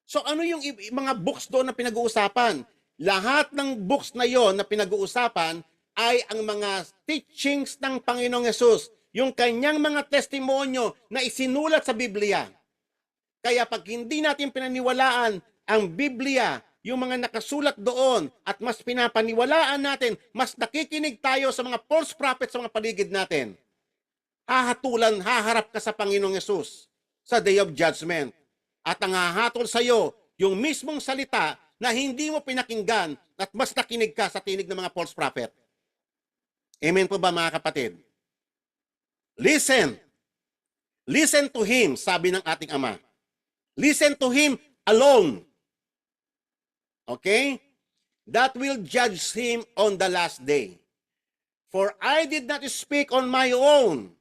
So ano yung mga books doon na pinag-uusapan? Lahat ng books na yon na pinag-uusapan ay ang mga teachings ng Panginoong Hesus, yung kanyang mga testimonyo na isinulat sa Biblia. Kaya pag hindi natin pinaniwalaan ang Biblia, yung mga nakasulat doon, at mas pinapaniwalaan natin, mas nakikinig tayo sa mga false prophets sa mga paligid natin, haharap ka sa Panginoong Hesus sa Day of Judgment. At ang hahatol sa iyo, yung mismong salita na hindi mo pinakinggan at mas nakinig ka sa tinig ng mga false prophet. Amen po ba, mga kapatid? Listen. Listen to him, sabi ng ating Ama. Listen to him alone. Okay? That will judge him on the last day. For I did not speak on my own,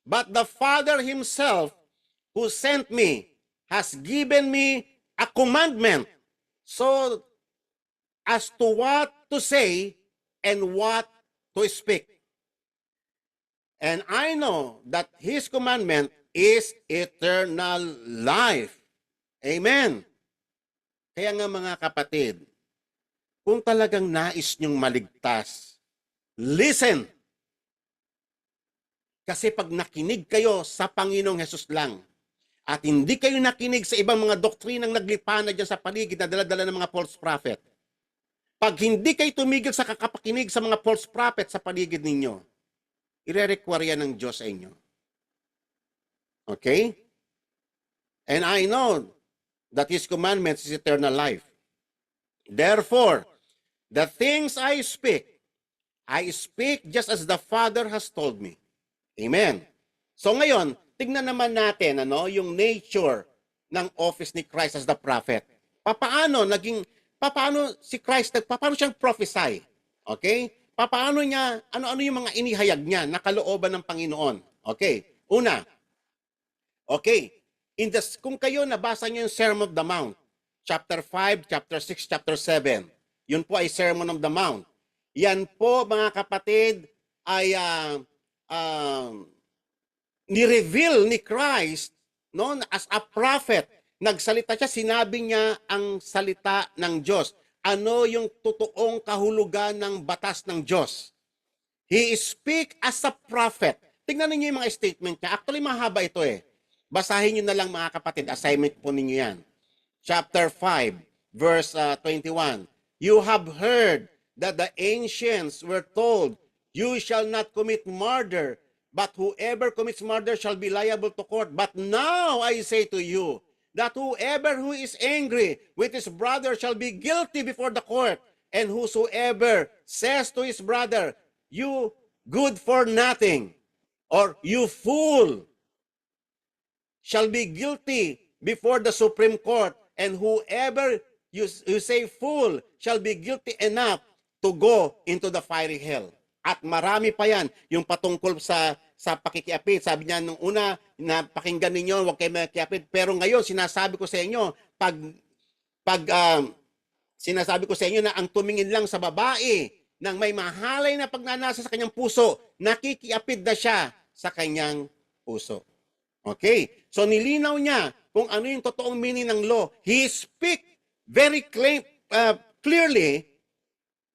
but the Father himself who sent me has given me a commandment so as to what to say and what to speak. And I know that his commandment is eternal life. Amen. Kaya nga, mga kapatid, kung talagang nais nyong maligtas, listen. Kasi pag nakinig kayo sa Panginoong Hesus lang, at hindi kayo nakinig sa ibang mga doktrinang naglipana dyan sa paligid na dala-dala ng mga false prophet, pag hindi kayo tumigil sa kakapakinig sa mga false prophet sa paligid ninyo, ire-require yan ng Diyos sa inyo. Okay? And I know that His commandments is eternal life. Therefore, the things I speak just as the Father has told me. Amen. So ngayon, tignan naman natin yung nature ng office ni Christ as the prophet. Paano si Christ, paano siyang prophesy? Okay? Paano niya, ano yung mga inihayag niya na kalooban ng Panginoon? Okay. Una, okay, kung kayo nabasa niyo yung Sermon on the Mount, chapter 5, chapter 6, chapter 7, yun po ay Sermon on the Mount. Yan po, mga kapatid, ay ni-reveal ni Christ as a prophet. Nagsalita siya, sinabi niya ang salita ng Diyos. Ano yung totoong kahulugan ng batas ng Diyos? He speak as a prophet. Tingnan niyo yung mga statement niya. Actually, mahaba ito Basahin niyo na lang, mga kapatid. Assignment po ninyo yan. Chapter 5, verse 21. You have heard that the ancients were told, you shall not commit murder, but whoever commits murder shall be liable to court. But now I say to you, that whoever who is angry with his brother shall be guilty before the court. And whosoever says to his brother, you good for nothing, or you fool, shall be guilty before the Supreme Court. And whoever you say fool shall be guilty enough to go into the fiery hell. At marami pa yan, yung patungkol sa pakikiapid. Sabi niya nung una, na pakinggan ninyo, huwag kayo makikiapid. Pero ngayon, sinasabi ko sa inyo, sinasabi ko sa inyo na ang tumingin lang sa babae nang may mahalay na pagnanasa sa kanyang puso, nakikiapid na siya sa kanyang puso. Okay? So nilinaw niya kung ano yung totoong meaning ng law. He speak very clearly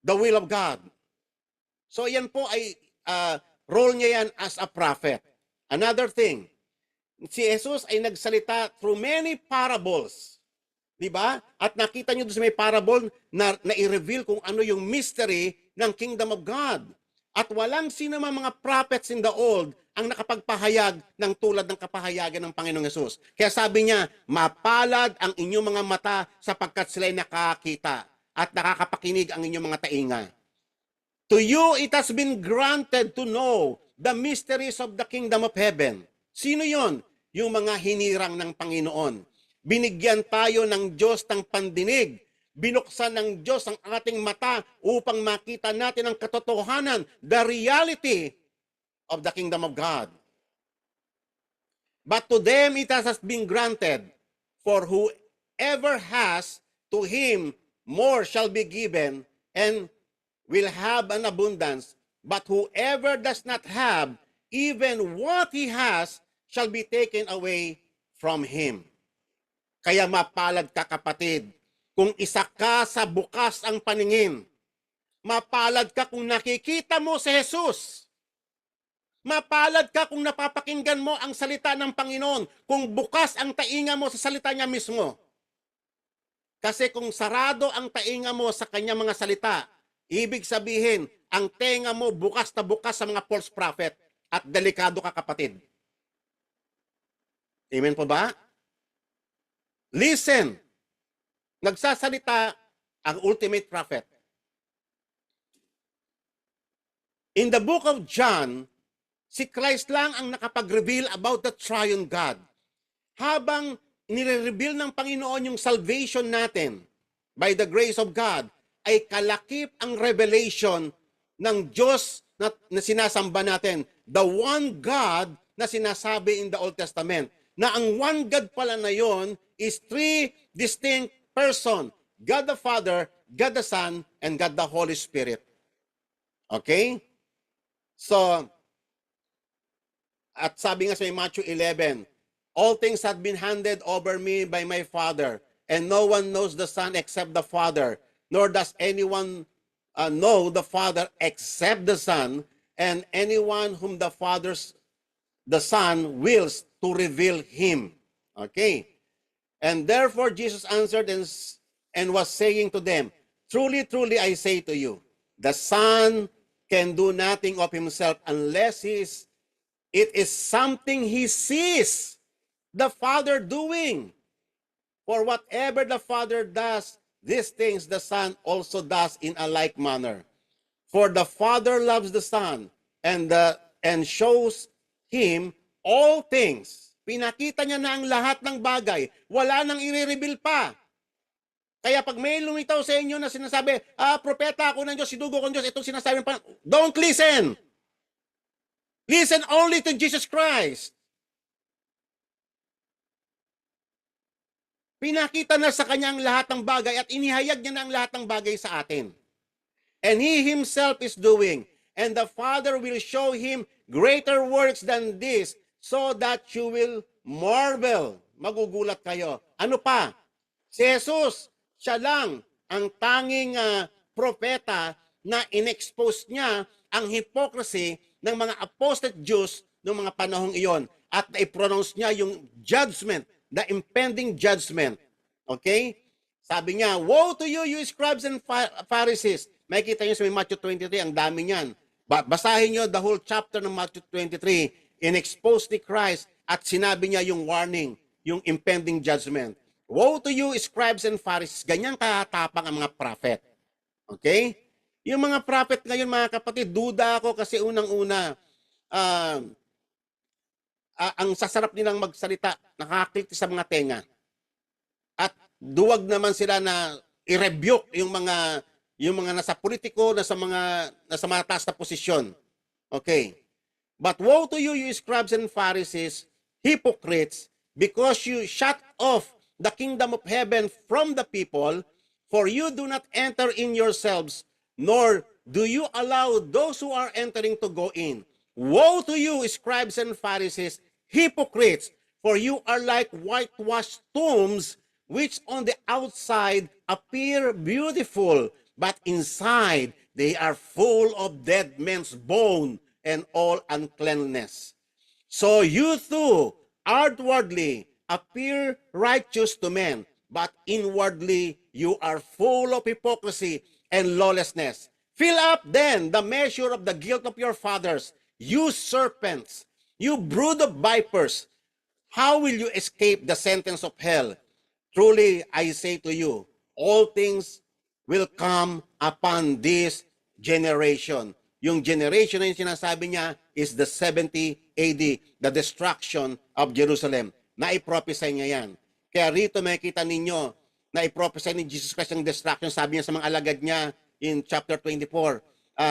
the will of God. So yan po ay role niya yan as a prophet. Another thing, si Jesus ay nagsalita through many parables. Diba? At nakita nyo doon sa may parable na i-reveal kung ano yung mystery ng Kingdom of God. At walang sino mga prophets in the old ang nakapagpahayag ng tulad ng kapahayagan ng Panginoong Yesus. Kaya sabi niya, mapalad ang inyong mga mata sapagkat sila'y nakakita at nakakapakinig ang inyong mga tainga. To you it has been granted to know the mysteries of the Kingdom of Heaven. Sino yon? Yung mga hinirang ng Panginoon. Binigyan tayo ng Diyos ng pandinig. Binuksan ng Diyos ang ating mata upang makita natin ang katotohanan, the reality of the Kingdom of God. But to them it has been granted, for whoever has, to him more shall be given, and will have an abundance. But whoever does not have, even what he has, shall be taken away from him. Kaya mapalad ka, kapatid, kung isa ka sa bukas ang paningin. Mapalad ka kung nakikita mo si Jesus. Mapalad ka kung napapakinggan mo ang salita ng Panginoon, kung bukas ang tainga mo sa salita niya mismo. Kasi kung sarado ang tainga mo sa kanyang mga salita, ibig sabihin, ang tenga mo bukas na bukas sa mga false prophet at delikado ka, kapatid. Amen po ba? Listen, nagsasalita ang ultimate prophet. In the book of John, si Christ lang ang nakapag-reveal about the triune God. Habang nire-reveal ng Panginoon yung salvation natin by the grace of God, ay kalakip ang revelation ng Diyos na sinasamba natin. The one God na sinasabi in the Old Testament. Na ang one God pala na yon is three distinct person. God the Father, God the Son, and God the Holy Spirit. Okay? So, at sabi nga sa Matthew 11, all things have been handed over me by my Father, and no one knows the Son except the Father, nor does anyone know the Father except the Son, and anyone whom the Son wills to reveal him. Okay? And therefore Jesus answered and was saying to them, truly, truly, I say to you, the Son can do nothing of himself unless it is something he sees the Father doing. For whatever the Father does, these things the Son also does in a like manner. For the Father loves the Son and shows him all things. Pinakita niya na ang lahat ng bagay. Wala nang i-reveal pa. Kaya pag may lumitaw sa inyo na sinasabi, propeta ako ng Diyos, sinugo ko ng Diyos, itong sinasabi pa, don't listen. Listen only to Jesus Christ. Pinakita na sa kanya ang lahat ng bagay at inihayag niya na ang lahat ng bagay sa atin. And he himself is doing, and the Father will show him greater works than this, so that you will marvel. Magugulat kayo. Ano pa? Si Jesus, siya lang ang tanging propeta na inexpose niya ang hypocrisy ng mga apostate Jews noong mga panahong iyon at na-pronounce niya yung judgment, the impending judgment. Okay? Sabi niya, woe to you, you scribes and Pharisees. Makikita niyo sa Matthew 23, ang dami niyan. Basahin niyo the whole chapter ng Matthew 23. In-expose ni Christ at sinabi niya yung warning, yung impending judgment. Woe to you, scribes and Pharisees. Ganyan katapang ang mga prophet. Okay? Yung mga prophet ngayon, mga kapatid, duda ako kasi unang-una, ang sasarap nilang magsalita, nakakaklik sa mga tenga. At duwag naman sila na i-rebuke yung yung mga nasa politiko, nasa mataas na posisyon. Okay. But woe to you, you scribes and Pharisees, hypocrites, because you shut off the kingdom of heaven from the people, for you do not enter in yourselves, nor do you allow those who are entering to go in. Woe to you, scribes and Pharisees, hypocrites, for you are like whitewashed tombs, which on the outside appear beautiful, but inside they are full of dead men's bone and all uncleanness. So you too outwardly appear righteous to men, but inwardly you are full of hypocrisy and lawlessness. Fill up then the measure of the guilt of your fathers, you serpents, you brood of vipers. How will you escape the sentence of hell? Truly I say to you, all things will come upon this generation. Yung generation na yung sinasabi niya is the 70 AD, the destruction of Jerusalem. Na-prophesy niya yan. Kaya rito makikita ninyo, na-prophesy ni Jesus Christ ang destruction, sabi niya sa mga alagad niya in chapter 24.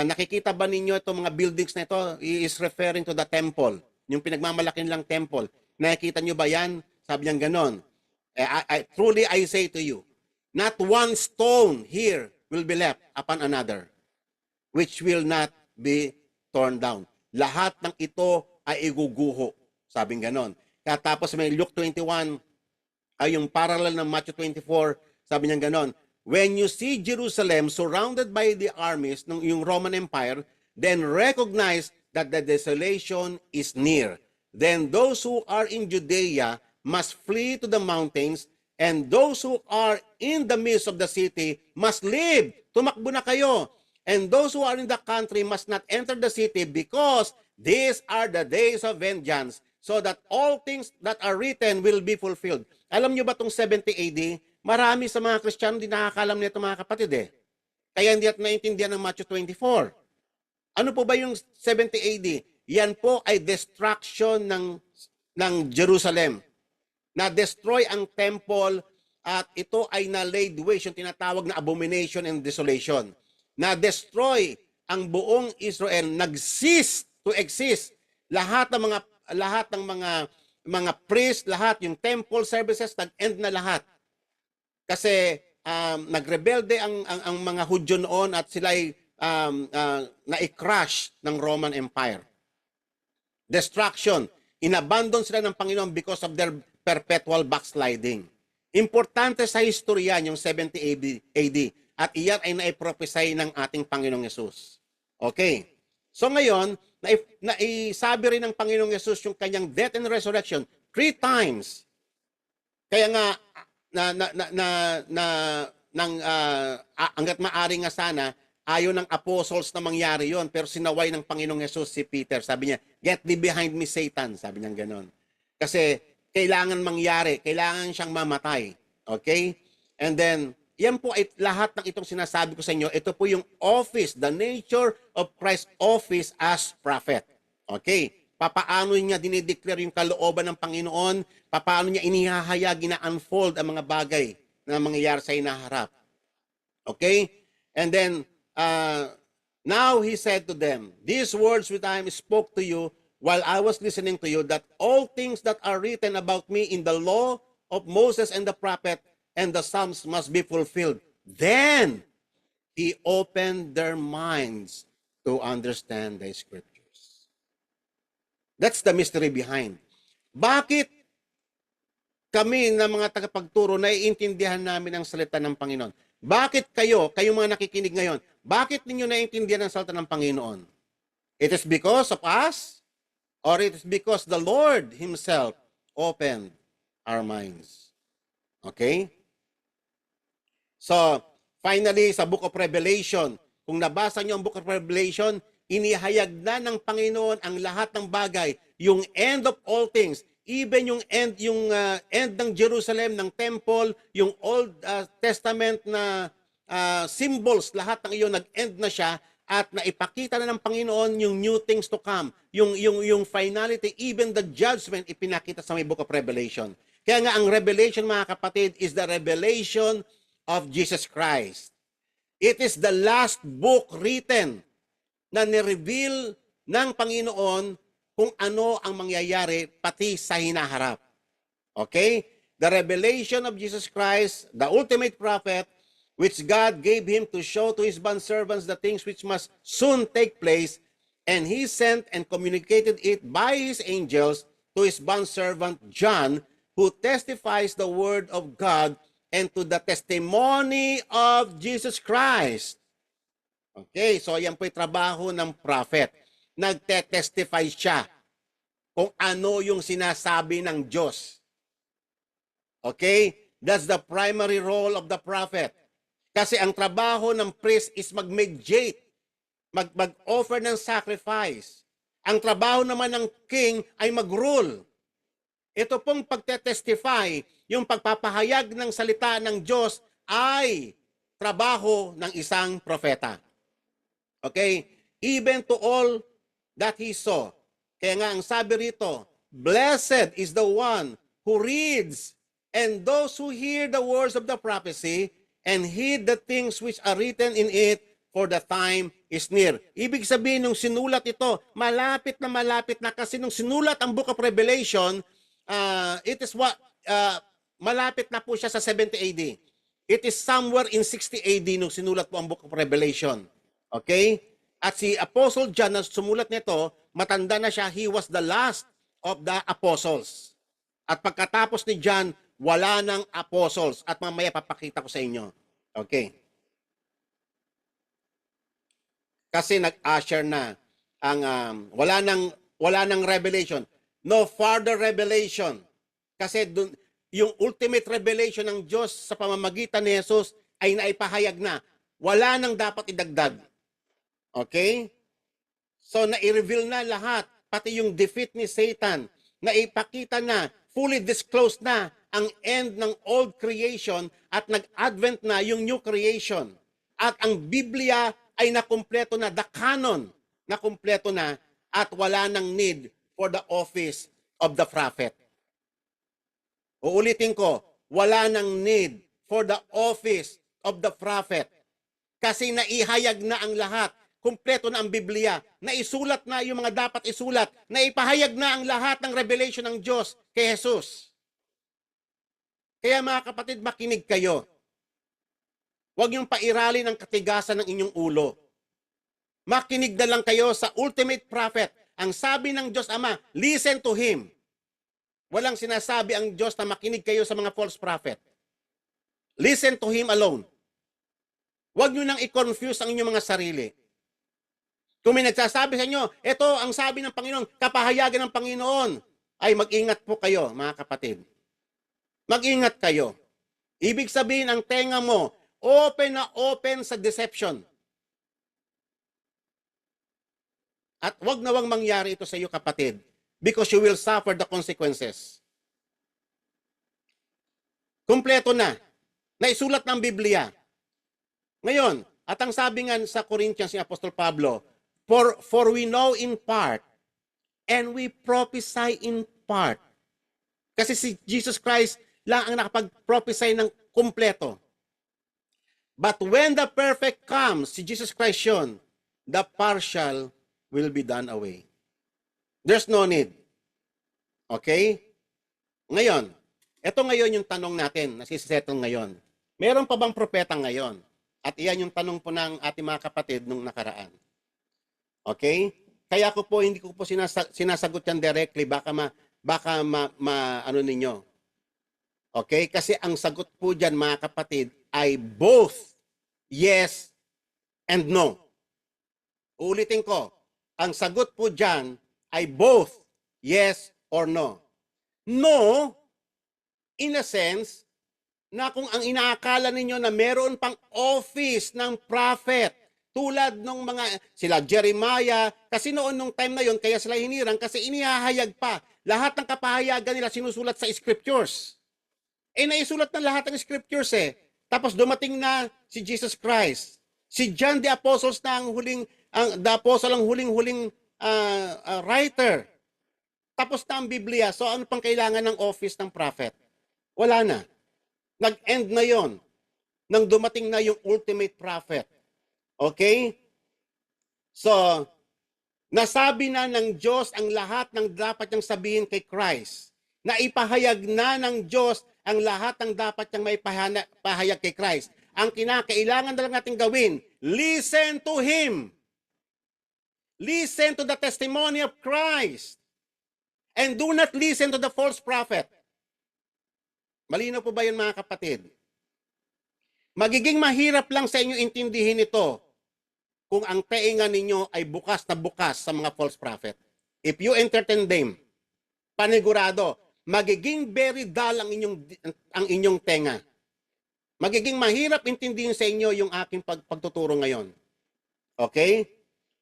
Nakikita ba ninyo itong mga buildings na ito? He is referring to the temple, yung pinagmamalaki nilang temple. Nakikita niyo ba yan? Sabi niya ganon. Truly I say to you, not one stone here will be left upon another, which will not be torn down. Lahat ng ito ay iguguho. Sabing ganon. Kaya tapos may Luke 21, ay yung parallel ng Matthew 24, sabi niya ganon. When you see Jerusalem surrounded by the armies ng yung Roman Empire, then recognize that the desolation is near. Then those who are in Judea must flee to the mountains, and those who are in the midst of the city must leave. Tumakbo na kayo. And those who are in the country must not enter the city, because these are the days of vengeance, so that all things that are written will be fulfilled. Alam niyo ba itong 70 AD? Marami sa mga Kristiyano hindi nakakalam nito, mga kapatid eh. Kaya hindi at naintindihan ng Matthew 24. Ano po ba yung 70 AD? Yan po ay destruction ng Jerusalem. Na-destroy ang temple at ito ay na-laid waste, yung tinatawag na abomination and desolation. Na-destroy ang buong Israel, nag-cease to exist. Lahat ng mga priests, lahat yung temple services nag-end na lahat. Kasi nagrebelde ang mga Hudyo noon at sila ay na-crash ng Roman Empire. Destruction. Inabandon sila ng Panginoon because of their perpetual backsliding. Importante sa historya yung 70 AD. At iyan ay naiprophesy ng ating Panginoong Yesus. Okay. So ngayon, naisabi rin ng Panginoong Yesus yung kanyang death and resurrection 3 times. Kaya nga, hanggat maari nga sana, ayaw ng apostles na mangyari yon, pero sinaway ng Panginoong Yesus si Peter. Sabi niya, get thee behind me, Satan. Sabi niya ganon. Kasi kailangan mangyari, kailangan siyang mamatay. Okay? And then, yan po ay lahat ng itong sinasabi ko sa inyo. Ito po yung office, the nature of Christ's office as prophet. Okay? Papaano niya dinideclare yung kalooban ng Panginoon, papaano niya inihahayag, ina-unfold ang mga bagay na mangyayari sa inaharap. Okay? And then, now he said to them, these words which I spoke to you while I was listening to you, that all things that are written about me in the law of Moses and the prophet and the Psalms must be fulfilled. Then he opened their minds to understand the scriptures. That's the mystery behind. Bakit kami na mga tagapagturo naiintindihan namin ang salita ng Panginoon? Bakit kayong mga nakikinig ngayon, bakit ninyo naiintindihan ang salita ng Panginoon? It is because of us, or it is because the Lord Himself opened our minds. Okay? So, finally, sa Book of Revelation, kung nabasa niyo ang Book of Revelation, inihayag na ng Panginoon ang lahat ng bagay, yung end of all things, even yung end ng Jerusalem, ng temple, yung Old Testament na symbols, lahat ng iyon nag-end na siya at naipakita na ng Panginoon yung new things to come, yung finality, even the judgment ipinakita sa may Book of Revelation. Kaya nga ang revelation, mga kapatid, is the revelation of Jesus Christ. It is the last book written na ni-reveal ng Panginoon kung ano ang mangyayari pati sa hinaharap. Okay? The revelation of Jesus Christ, the ultimate prophet, which God gave him to show to his bondservants the things which must soon take place, and he sent and communicated it by his angels to his bondservant John, who testifies the word of God and to the testimony of Jesus Christ. Okay, so yan po yung trabaho ng prophet. Nagte-testify siya kung ano yung sinasabi ng Diyos. Okay? That's the primary role of the prophet. Kasi ang trabaho ng priest is mag-mediate, mag-offer ng sacrifice. Ang trabaho naman ng king ay mag-rule. Ito pong pagte-testify, yung pagpapahayag ng salita ng Diyos ay trabaho ng isang propeta. Okay? Even to all that he saw. Kaya nga ang sabi rito, blessed is the one who reads and those who hear the words of the prophecy and heed the things which are written in it, for the time is near. Ibig sabihin, nung sinulat ito, malapit na kasi nung sinulat ang Book of Revelation, it is what, malapit na po siya sa 70 AD. It is somewhere in 60 AD nung sinulat po ang Book of Revelation. Okay? At si Apostle John na sumulat nito, matanda na siya, he was the last of the apostles. At pagkatapos ni John, wala ng apostles. At mamaya papakita ko sa inyo. Okay. Kasi nag-usher na ang wala nang revelation. No further revelation. Kasi yung ultimate revelation ng Diyos sa pamamagitan ni Jesus ay naipahayag na. Wala nang dapat idagdag. Okay? So, na-reveal na lahat, pati yung defeat ni Satan, naipakita na, fully disclosed na ang end ng old creation at nag-advent na yung new creation. At ang Biblia ay nakumpleto na, the canon, nakumpleto na, at wala nang need for the office of the prophet. Uulitin ko, wala nang need for the office of the prophet. Kasi naihayag na ang lahat. Kumpleto na ang Biblia, naisulat na yung mga dapat isulat, naipahayag na ang lahat ng revelation ng Diyos kay Jesus. Kaya mga kapatid, makinig kayo. Huwag niyong pairalin ang katigasan ng inyong ulo. Makinig na lang kayo sa ultimate prophet. Ang sabi ng Diyos Ama, listen to Him. Walang sinasabi ang Diyos na makinig kayo sa mga false prophet. Listen to Him alone. Huwag niyo nang i-confuse ang inyong mga sarili. Kung may nagsasabi sa inyo, ito ang sabi ng Panginoon, kapahayagan ng Panginoon, ay mag-ingat po kayo, mga kapatid. Mag-ingat kayo. Ibig sabihin, ang tenga mo, open na open sa deception. At wag na wag mangyari ito sa iyo, kapatid, because you will suffer the consequences. Kumpleto na. Naisulat ng Biblia. Ngayon, at ang sabi nga sa Corinthians ni Apostol Pablo, For we know in part, and we prophesy in part. Kasi si Jesus Christ lang ang nakapag-prophesy ng kumpleto. But when the perfect comes, si Jesus Christ yun, the partial will be done away. There's no need. Okay? Ngayon, ito ngayon yung tanong natin, nasisettle ngayon. Meron pa bang propeta ngayon? At iyan yung tanong po ng ating mga kapatid nung nakaraan. Okay? Kaya ko po, hindi ko po sinasagot yan directly, baka ano ninyo. Okay? Kasi ang sagot po dyan, mga kapatid, ay both yes and no. Uulitin ko, ang sagot po dyan ay both yes or no. No, in a sense, na kung ang inaakala ninyo na meron pang office ng prophet, tulad nung mga, sila Jeremiah, kasi noon nung time na yon kaya sila hinirang kasi inihahayag pa. Lahat ng kapahayagan nila sinusulat sa scriptures. Naisulat na lahat ng scriptures eh. Tapos dumating na si Jesus Christ. Si John the Apostle na ang huling writer. Tapos na ang Biblia. So ano pang kailangan ng office ng prophet? Wala na. Nag-end na yon nang dumating na yung ultimate prophet. Okay? So, nasabi na ng Diyos ang lahat ng dapat niyang sabihin kay Christ. Naipahayag na ng Diyos ang lahat ng dapat niyang maipahayag kay Christ. Ang kinakailangan na lang natin gawin, listen to Him. Listen to the testimony of Christ. And do not listen to the false prophet. Malinaw po ba yun, mga kapatid? Magiging mahirap lang sa inyo intindihin ito kung ang tainga ninyo ay bukas na bukas sa mga false prophet. If you entertain them, panigurado, magiging very dull ang inyong tenga. Magiging mahirap intindihin sa inyo yung aking pagtuturo ngayon. Okay?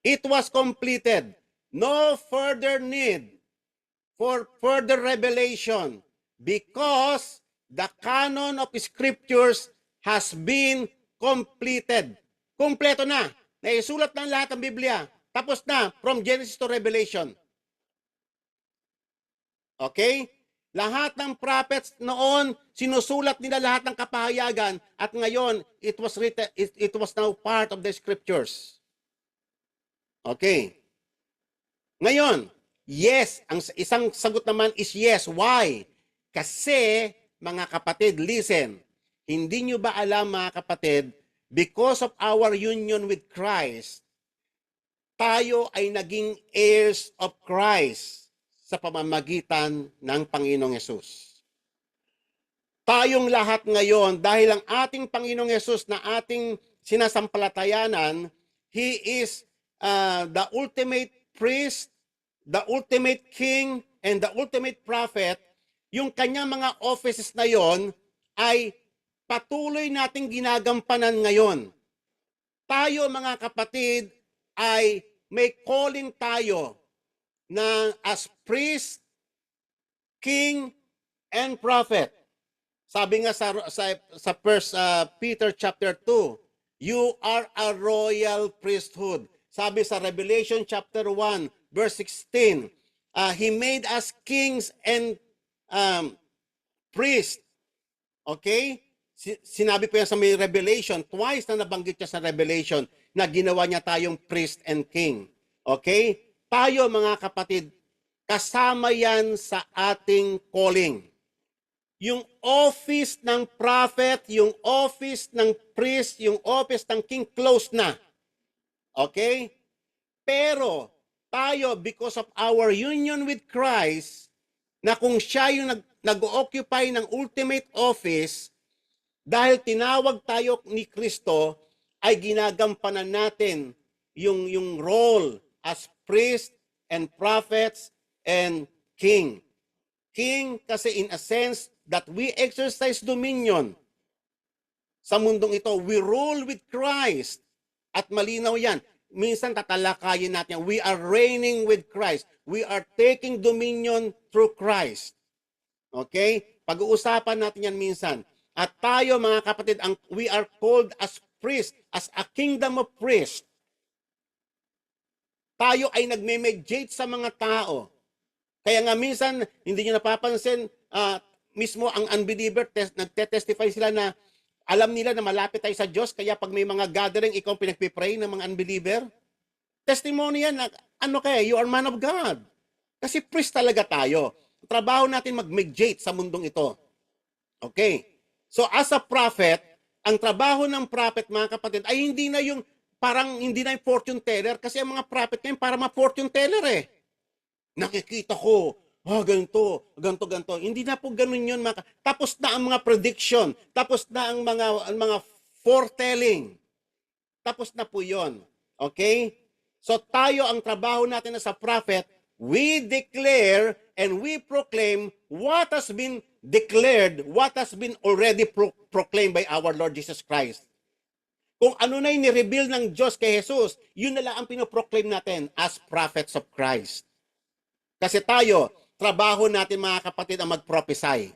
It was completed. No further need for further revelation because the canon of scriptures has been completed. Kompleto na. Naisulat na lahat ng Biblia. Tapos na, from Genesis to Revelation. Okay? Lahat ng prophets noon, sinusulat nila lahat ng kapahayagan at ngayon, it was now part of the scriptures. Okay. Ngayon, yes, ang isang sagot naman is yes. Why? Kasi, mga kapatid, listen, hindi nyo ba alam, mga kapatid, because of our union with Christ, tayo ay naging heirs of Christ sa pamamagitan ng Panginoong Yesus. Tayong lahat ngayon, dahil ang ating Panginoong Yesus na ating sinasampalatayanan, He is the ultimate priest, the ultimate king, and the ultimate prophet. Yung kanyang mga offices na yon ay patuloy nating ginagampanan ngayon. Tayo, mga kapatid, ay may calling tayo na as priest, king, and prophet. Sabi nga sa 1 Peter chapter 2, you are a royal priesthood. Sabi sa Revelation chapter 1, verse 16, He made us kings and priests. Okay? Sinabi po yan sa may Revelation, twice na nabanggit niya sa Revelation na ginawa niya tayong priest and king. Okay? Tayo, mga kapatid, kasama yan sa ating calling. Yung office ng prophet, yung office ng priest, yung office ng king, close na. Okay? Pero, tayo, because of our union with Christ, na kung siya yung nag-occupy ng ultimate office, dahil tinawag tayo ni Kristo, ay ginagampanan natin yung role as priest and prophets and king. King kasi in a sense that we exercise dominion sa mundong ito. We rule with Christ. At malinaw yan. Minsan tatalakayin natin, we are reigning with Christ. We are taking dominion through Christ. Okay? Pag-uusapan natin yan minsan. At tayo, mga kapatid, we are called as priests, as a kingdom of priests. Tayo ay nagme-mediate sa mga tao. Kaya nga minsan, hindi nyo napapansin, mismo ang unbeliever, nagte-testify sila na alam nila na malapit tayo sa Diyos, kaya pag may mga gathering, ikaw pinagpipray ng mga unbeliever. Testimony yan na, you are man of God. Kasi priest talaga tayo. Trabaho natin mag-mediate sa mundong ito. Okay. So as a prophet, ang trabaho ng prophet, mga kapatid, ay hindi na yung fortune teller, kasi ang mga prophet ngayon para ma-fortune teller eh. Nakikita ko, ganito. Hindi na po ganun yun. Tapos na ang mga prediction. Tapos na ang mga foretelling. Tapos na po yun. Okay? So tayo, ang trabaho natin as a prophet, we declare and we proclaim what has been declared, what has been already proclaimed by our Lord Jesus Christ. Kung ano na yung ni-reveal ng Diyos kay Jesus, yun na lang ang pinoproclaim natin as prophets of Christ. Kasi tayo, trabaho natin, mga kapatid, ang mag-prophesy.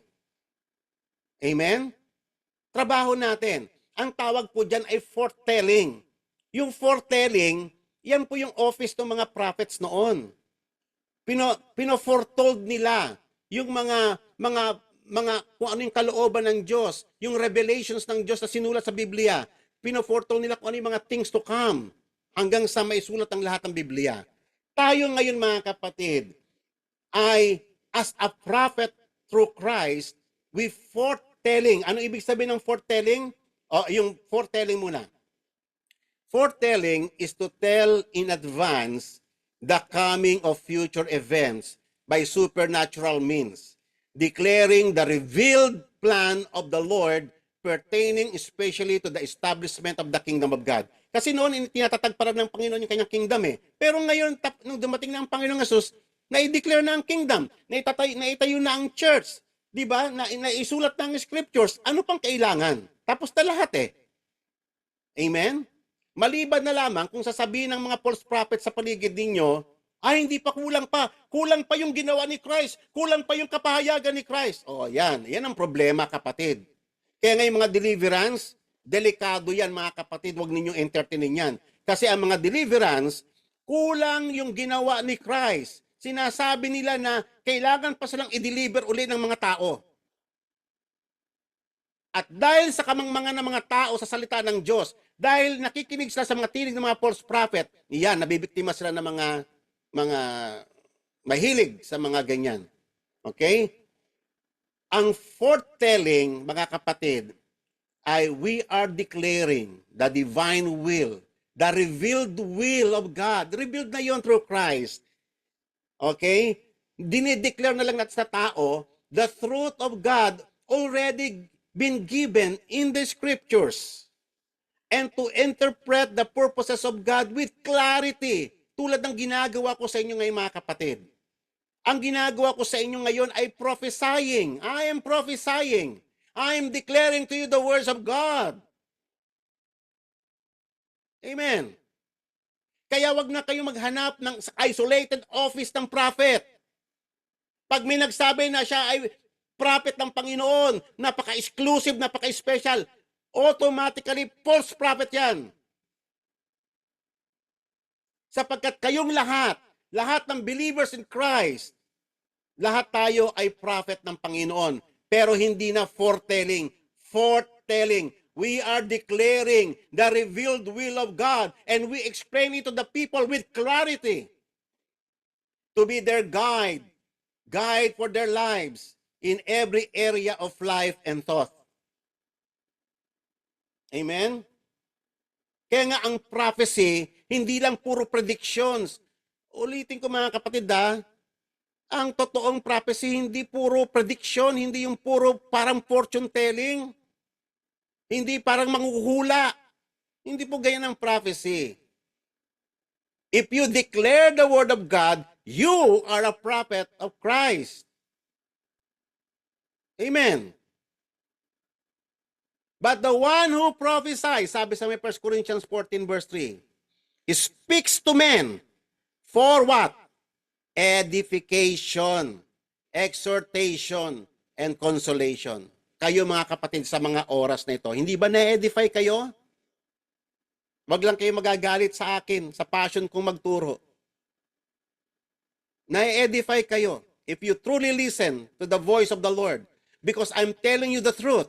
Amen? Trabaho natin. Ang tawag po dyan ay foretelling. Yung foretelling, yan po yung office ng mga prophets noon. Pino-foretold nila yung mga kung ano yung kalooban ng Diyos, yung revelations ng Diyos na sinulat sa Biblia. pinoforetold nila kung ano yung mga things to come hanggang sa maisulat ang lahat ng Biblia. Tayo ngayon mga kapatid ay as a prophet through Christ, we foretelling. Ano ibig sabihin ng foretelling? O, yung foretelling muna. Foretelling is to tell in advance the coming of future events by supernatural means, declaring the revealed plan of the Lord pertaining especially to the establishment of the kingdom of God. Kasi noon, tinatatag para ng Panginoon yung kanyang kingdom eh. Pero ngayon, nung dumating na ang Panginoong Jesus, na-declare na ang kingdom, naitayo na ang church, di ba? Naisulat na ang scriptures. Ano pang kailangan? Tapos na lahat eh. Amen? Maliban na lamang kung sasabihin ng mga false prophets sa paligid ninyo, ay hindi pa kulang pa. Kulang pa yung ginawa ni Christ. Kulang pa yung kapahayagan ni Christ. O yan. Yan ang problema kapatid. Kaya ngayon mga deliverance, delikado yan mga kapatid. Huwag ninyong entertainin yan. Kasi ang mga deliverance, kulang yung ginawa ni Christ. Sinasabi nila na kailangan pa silang i-deliver uli ng mga tao. At dahil sa kamangmangan ng mga tao sa salita ng Diyos, dahil nakikinig sila sa mga tinig ng mga false prophet, yan, nabibiktima sila ng mga mahilig sa mga ganyan. Okay? Ang foretelling, mga kapatid, ay we are declaring the divine will, the revealed will of God. Revealed na yon through Christ. Okay? Dinideclare na lang natin sa tao, the truth of God already been given in the scriptures. And to interpret the purposes of God with clarity. Tulad ng ginagawa ko sa inyo ngayon mga kapatid. Ang ginagawa ko sa inyo ngayon ay prophesying. I am prophesying. I am declaring to you the words of God. Amen. Kaya wag na kayo maghanap ng isolated office ng prophet. Pag may nagsabi na siya ay prophet ng Panginoon, napaka-exclusive, napaka-special, automatically false prophet yan. Sapagkat kayong lahat ng believers in Christ, lahat tayo ay prophet ng Panginoon. Pero hindi na foretelling. Foretelling. We are declaring the revealed will of God and we explain it to the people with clarity to be their guide for their lives in every area of life and thought. Amen? Kaya nga ang prophecy, hindi lang puro predictions. Ulitin ko mga kapatid ang totoong prophecy, hindi puro prediction, hindi yung puro parang fortune telling, hindi parang manghuhula. Hindi po ganyan ang prophecy. If you declare the word of God, you are a prophet of Christ. Amen. But the one who prophesies, sabi sa 1 Corinthians 14 verse 3, speaks to men for what? Edification, exhortation, and consolation. Kayo mga kapatid sa mga oras na ito, hindi ba na-edify kayo? Wag lang kayo magagalit sa akin, sa passion kong magturo. Na-edify kayo if you truly listen to the voice of the Lord because I'm telling you the truth.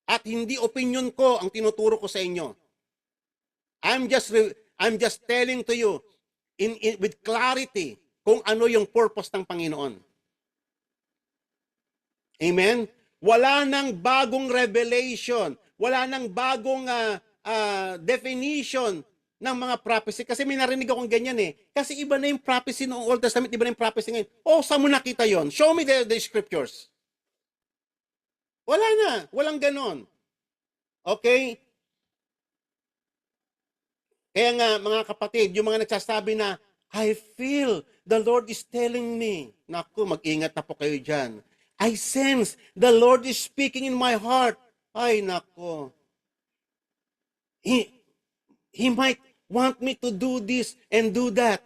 At hindi opinion ko ang tinuturo ko sa inyo. I'm just telling to you with clarity kung ano yung purpose ng Panginoon. Amen? Wala nang bagong revelation, wala nang bagong definition ng mga prophecy. Kasi may narinig akong ganyan eh. Kasi iba na yung prophecy noong Old Testament, iba na yung prophecy ngayon. Oh, saan mo nakita yon? Show me the scriptures. Wala na. Walang ganon. Okay? Kaya nga, mga kapatid, yung mga nagsasabi na, I feel the Lord is telling me. Naku, mag-ingat na po kayo dyan. I sense the Lord is speaking in my heart. Ay, naku. He might want me to do this and do that.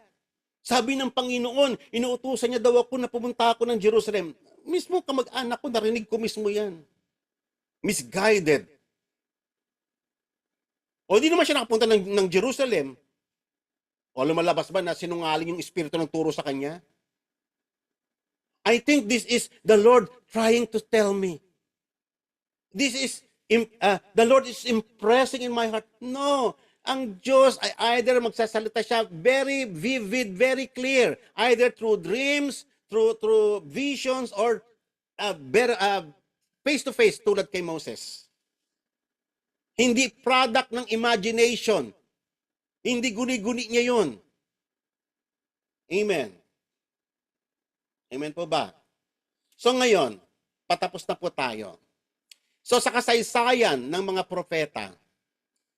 Sabi ng Panginoon, inuutusan niya daw ako na pumunta ako ng Jerusalem. Mismo kamag-anak ko, narinig ko mismo yan. Misguided. O di naman siya nakapunta ng Jerusalem. O lumalabas ba na sinungaling yung espiritu ng turo sa kanya? I think this is the Lord trying to tell me. This is The Lord is impressing in my heart. No. Ang Diyos ay either magsasalita siya very vivid, very clear, either through dreams, through visions, or face-to-face tulad kay Moses. Hindi product ng imagination. Hindi guni-guni niya yun. Amen. Amen po ba? So ngayon, patapos na po tayo. So sa kasaysayan ng mga propeta,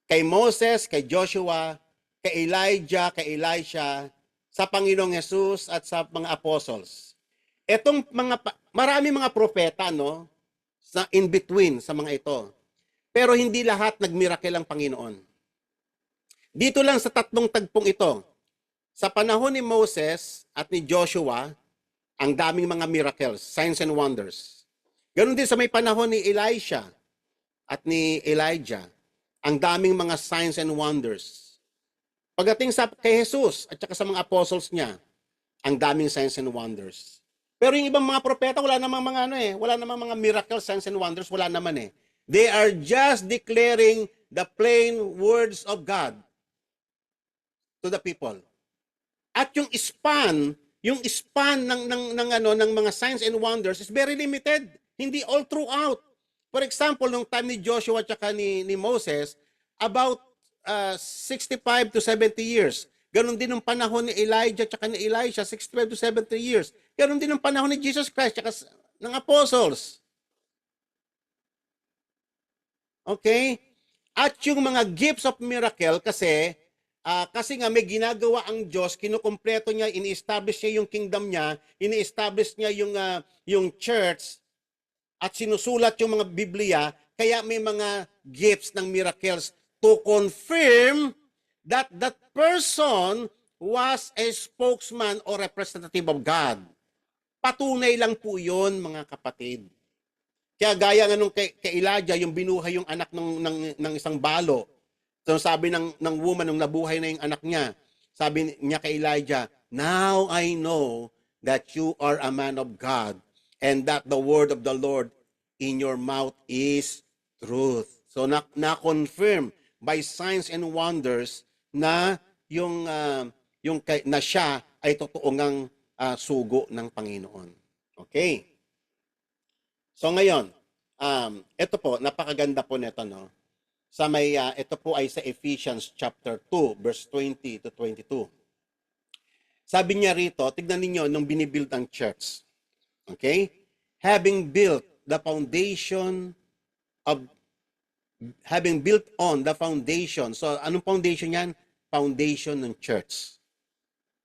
kay Moses, kay Joshua, kay Elijah, kay Elisha, sa Panginoong Jesus at sa mga apostles. Etong marami mga propeta, no, sa in between sa mga ito. Pero hindi lahat nagmiracle ang Panginoon. Dito lang sa tatlong tagpong ito, sa panahon ni Moses at ni Joshua, ang daming mga miracles, signs and wonders. Ganon din sa may panahon ni Elisha at ni Elijah, ang daming mga signs and wonders. Pagdating sa kay Jesus at saka sa mga apostles niya, ang daming signs and wonders. Pero yung ibang mga propeta, wala namang mga wala namang mga miracles, signs and wonders, wala naman eh. They are just declaring the plain words of God to the people. At yung span ng mga signs and wonders is very limited. Hindi all throughout. For example, nung time ni Joshua at saka ni Moses, about 65 to 70 years. Ganon din ng panahon ni Elijah at saka ni Elisha, 65 to 70 years. Ganon din ng panahon ni Jesus Christ at saka ng apostles. Okay? At yung mga gifts of miracle kasi nga may ginagawa ang Diyos, kinukumpleto niya, ini-establish niya yung kingdom niya, ini-establish niya yung church, at sinusulat yung mga Biblia, kaya may mga gifts ng miracles to confirm that that person was a spokesman or representative of God. Patunay lang po yun, mga kapatid. Kaya gaya nga nung kay Elijah, yung binuhay yung anak ng isang balo. So sabi ng woman, nung nabuhay na yung anak niya, sabi niya kay Elijah, "Now I know that you are a man of God and that the word of the Lord in your mouth is truth." So na-confirm by signs and wonders na na siya ay totoo ngang sugo ng Panginoon. Okay? So ngayon, ito po, napakaganda po nito, no? Ito po ay sa Ephesians chapter 2, verse 20 to 22. Sabi niya rito, tignan ninyo nung binibuild ang church. Okay? Having built on the foundation. So, anong foundation yan? Foundation ng church.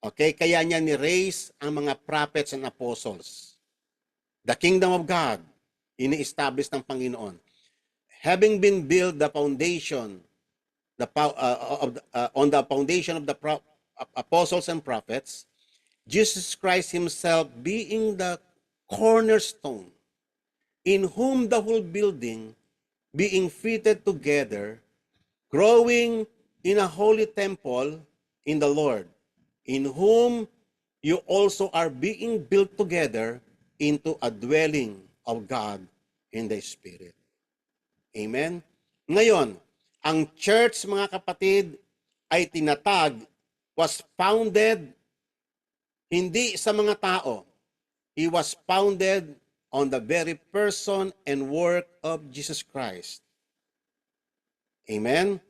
Okay? Kaya niya ni-raise ang mga prophets and apostles. The kingdom of God, ini-establish ng Panginoon. Having been built the foundation, on the foundation of the apostles and prophets, Jesus Christ himself being the cornerstone, in whom the whole building, being fitted together, growing in a holy temple in the Lord, in whom you also are being built together into a dwelling of God in the Spirit. Amen? Ngayon, ang church, mga kapatid, ay was founded hindi sa mga tao. It was founded on the very person and work of Jesus Christ. Amen?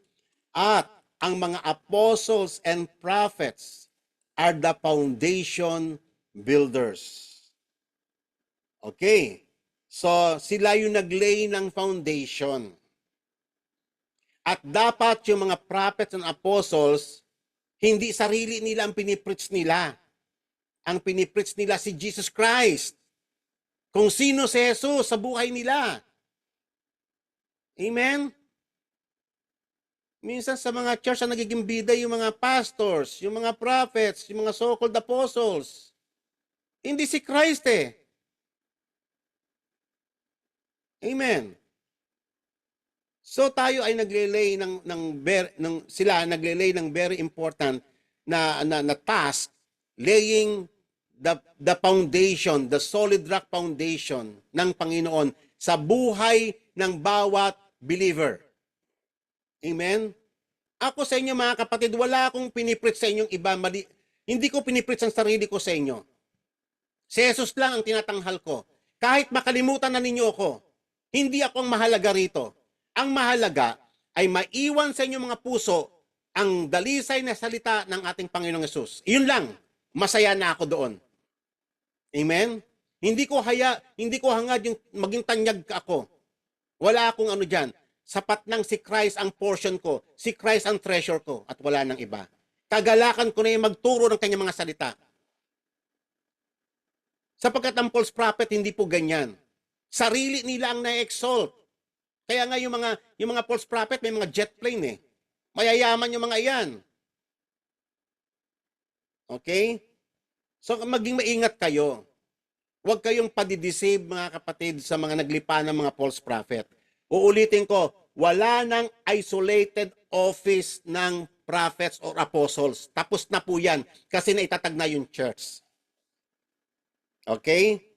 At ang mga apostles and prophets are the foundation builders. Okay? So, sila yung naglay ng foundation. At dapat yung mga prophets and apostles, hindi sarili nila ang pinipreach nila. Ang pinipreach nila si Jesus Christ. Kung sino si Jesus sa buhay nila. Amen? Minsan sa mga church na nagiging bida yung mga pastors, yung mga prophets, yung mga so-called apostles. Hindi si Christ eh. Amen. So tayo ay naglelay sila naglelay ng very important na task, laying the foundation, the solid rock foundation ng Panginoon sa buhay ng bawat believer. Amen? Ako sa inyo mga kapatid, wala akong pinipreach sa inyong iba. Hindi ko pinipreach ang sarili ko sa inyo. Si Jesus lang ang tinatanghal ko. Kahit makalimutan na ninyo ako, hindi ako ang mahalaga rito. Ang mahalaga ay maiwan sa inyong mga puso ang dalisay na salita ng ating Panginoong Yesus. Iyon lang. Masaya na ako doon. Amen? Hindi ko hangad yung maging tanyag ako. Wala akong ano dyan. Sapat nang si Christ ang portion ko. Si Christ ang treasure ko. At wala nang iba. Kagalakan ko na yung magturo ng kanyang mga salita. Sapagkat ang false prophet, hindi po ganyan. Sarili nila ang na-exalt. Kaya nga yung mga false prophet, may mga jet plane eh. Mayayaman yung mga iyan. Okay? So maging maingat kayo. Huwag kayong padideceive mga kapatid sa mga naglipa ng mga false prophet. Uulitin ko, wala nang isolated office ng prophets or apostles. Tapos na po yan kasi naitatag na yung church. Okay?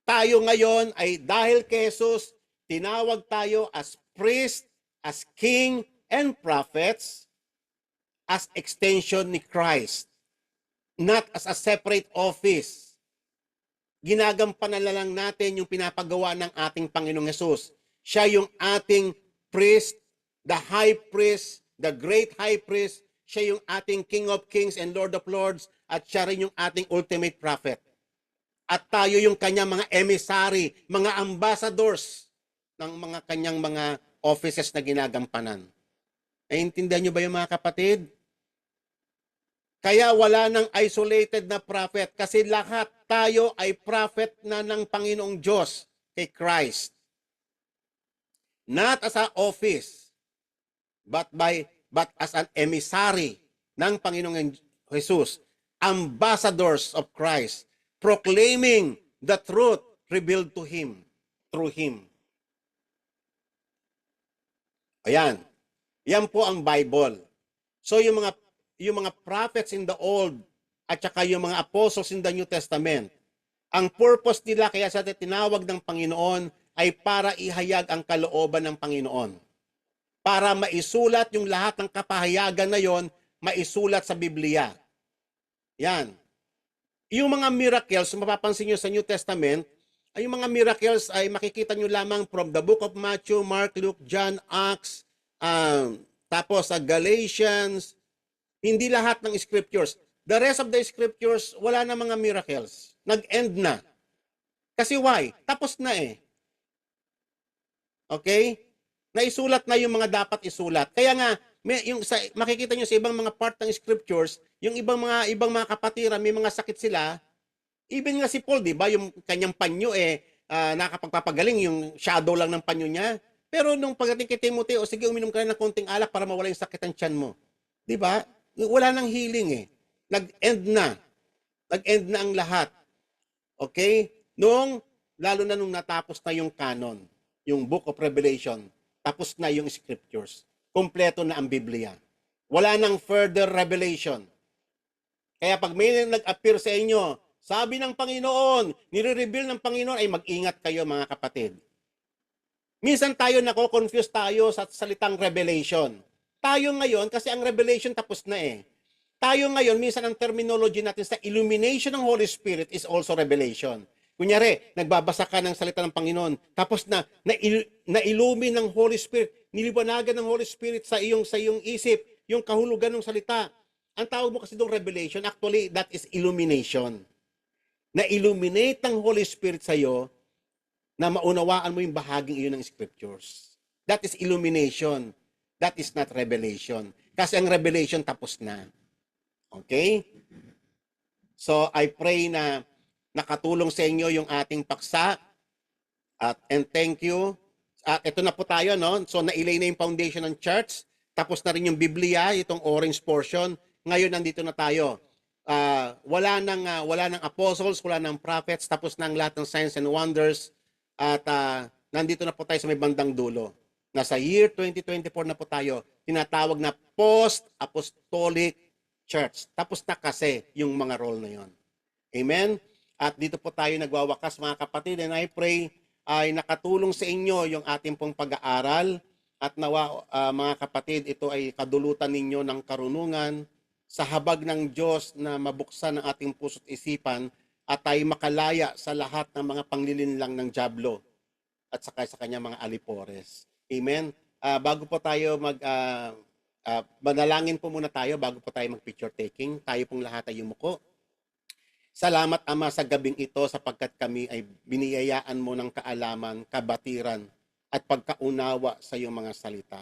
Tayo ngayon ay dahil kay Jesus, tinawag tayo as priest, as king, and prophets, as extension ni Christ. Not as a separate office. Ginagampanan na lang natin yung pinapagawa ng ating Panginoong Yesus. Siya yung ating priest, the high priest, the great high priest. Siya yung ating King of Kings and Lord of Lords. At siya rin yung ating ultimate prophet. At tayo yung kanyang mga emissary, mga ambassadors ng mga kanyang mga offices na ginagampanan. Naiintindihan nyo ba yung mga kapatid? Kaya wala nang isolated na prophet kasi lahat tayo ay prophet na ng Panginoong Diyos kay Christ. Not as an office, but as an emissary ng Panginoong Jesus. Ambassadors of Christ, proclaiming the truth revealed to Him, through Him. Ayan. Yan po ang Bible. So yung mga prophets in the Old at saka yung mga apostles in the New Testament, ang purpose nila kaya sa tinawag ng Panginoon ay para ihayag ang kalooban ng Panginoon. Para maisulat yung lahat ng kapahayagan na yon, maisulat sa Biblia. Yan. Yung mga miracles, mapapansin nyo sa New Testament, ay yung mga miracles ay makikita nyo lamang from the book of Matthew, Mark, Luke, John, Acts, tapos sa Galatians, hindi lahat ng scriptures. The rest of the scriptures, wala na mga miracles. Nag-end na. Kasi why? Tapos na eh. Okay? Naisulat na yung mga dapat isulat. Kaya nga, makikita nyo sa ibang mga part ng scriptures, yung ibang mga kapatiran, may mga sakit sila. Even nga si Paul, di ba? Yung kanyang panyo nakapagpapagaling, yung shadow lang ng panyo niya. Pero nung pagdating kay Timothy, sige, uminom ka na ng konting alak para mawala yung sakit ng tiyan mo. Di ba? Wala nang healing eh. Nag-end na. Nag-end na ang lahat. Okay? Lalo na nung natapos na yung canon, yung Book of Revelation, tapos na yung scriptures. Kompleto na ang Biblia. Wala nang further revelation. Kaya pag may nag-appear sa inyo, sabi ng Panginoon, nire-reveal ng Panginoon, ay mag-ingat kayo mga kapatid. Minsan tayo nako-confuse tayo sa salitang revelation. Tayo ngayon, kasi ang revelation tapos na eh. Tayo ngayon, minsan ang terminology natin sa illumination ng Holy Spirit is also revelation. Kunyari, nagbabasa ka ng salita ng Panginoon, tapos na-illumine ng Holy Spirit, niliwanagan ng Holy Spirit sa iyong isip, yung kahulugan ng salita. Ang tawag mo kasi doon revelation, actually, that is illumination. Na-illuminate ng Holy Spirit sa iyo, na maunawaan mo yung bahaging iyon ng scriptures. That is illumination. That is not revelation. Kasi ang revelation tapos na. Okay? So, I pray na nakatulong sa inyo yung ating paksa. And thank you. At ito na po tayo, no? So, nailay na yung foundation ng church. Tapos na rin yung Biblia, itong orange portion. Ngayon, nandito na tayo. Wala nang apostles, wala nang prophets, tapos na ang lahat ng signs and wonders. At nandito na po tayo sa may bandang dulo. Nasa year 2024 na po tayo. Tinatawag na post-apostolic church. Tapos na kasi yung mga role na yon. Amen? At dito po tayo nagwawakas mga kapatid. And I pray ay nakatulong sa inyo yung ating pong pag-aaral at nawa mga kapatid, ito ay kadulutan ninyo ng karunungan sa habag ng Diyos na mabuksan ang ating puso't isipan at tayo makalaya sa lahat ng mga panglilinlang ng dyablo at saka sa kanyang mga alipores. Amen. Bago po tayo manalangin po muna tayo bago po tayo mag-picture taking. Tayo pong lahat ay yumuko. Salamat, Ama, sa gabing ito sapagkat kami ay biniyayaan mo ng kaalaman, kabatiran, at pagkaunawa sa iyong mga salita.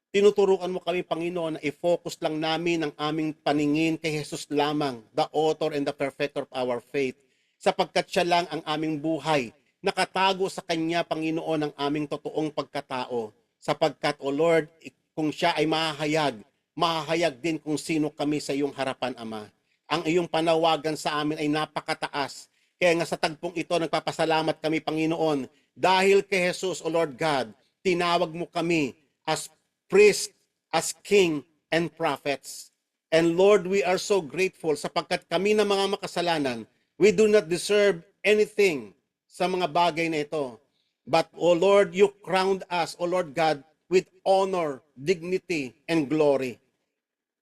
Tinuturuan mo kami, Panginoon, na i-focus lang namin ang aming paningin kay Jesus lamang, the author and the perfecter of our faith, sapagkat siya lang ang aming buhay. Nakatago sa Kanya, Panginoon, ang aming totoong pagkatao, sapagkat, O Lord, kung siya ay mahahayag din kung sino kami sa iyong harapan, Ama. Ang iyong panawagan sa amin ay napakataas. Kaya nga sa tagpong ito, nagpapasalamat kami, Panginoon, dahil kay Jesus, O Lord God, tinawag mo kami as priest, as king, and prophets. And Lord, we are so grateful sapagkat kami na mga makasalanan, we do not deserve anything sa mga bagay na ito. But, O Lord, you crowned us, O Lord God, with honor, dignity, and glory.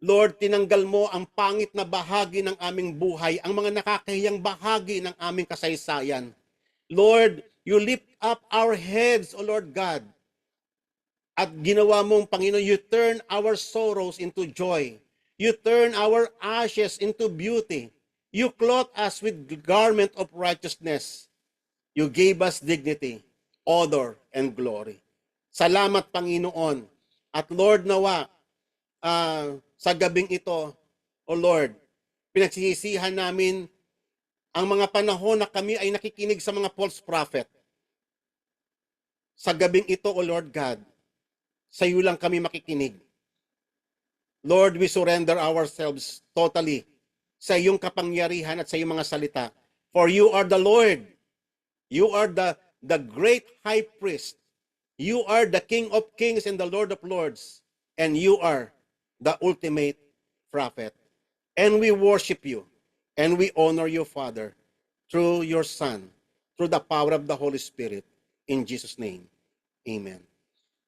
Lord, tinanggal mo ang pangit na bahagi ng aming buhay, ang mga nakakahiyang bahagi ng aming kasaysayan. Lord, you lift up our heads, O Lord God, at ginawa mong, Panginoon, you turn our sorrows into joy. You turn our ashes into beauty. You clothe us with garment of righteousness. You gave us dignity, honor, and glory. Salamat, Panginoon. At Lord, nawa, sa gabing ito, O Lord, pinagsisisihan namin ang mga panahon na kami ay nakikinig sa mga false prophet. Sa gabing ito, O Lord God, sa iyo lang kami makikinig. Lord, we surrender ourselves totally sa iyong kapangyarihan at sa iyong mga salita. For you are the Lord. You are the great high priest. You are the King of kings and the Lord of lords. And you are the ultimate prophet. And we worship you. And we honor you, Father, through your Son, through the power of the Holy Spirit. In Jesus' name, amen.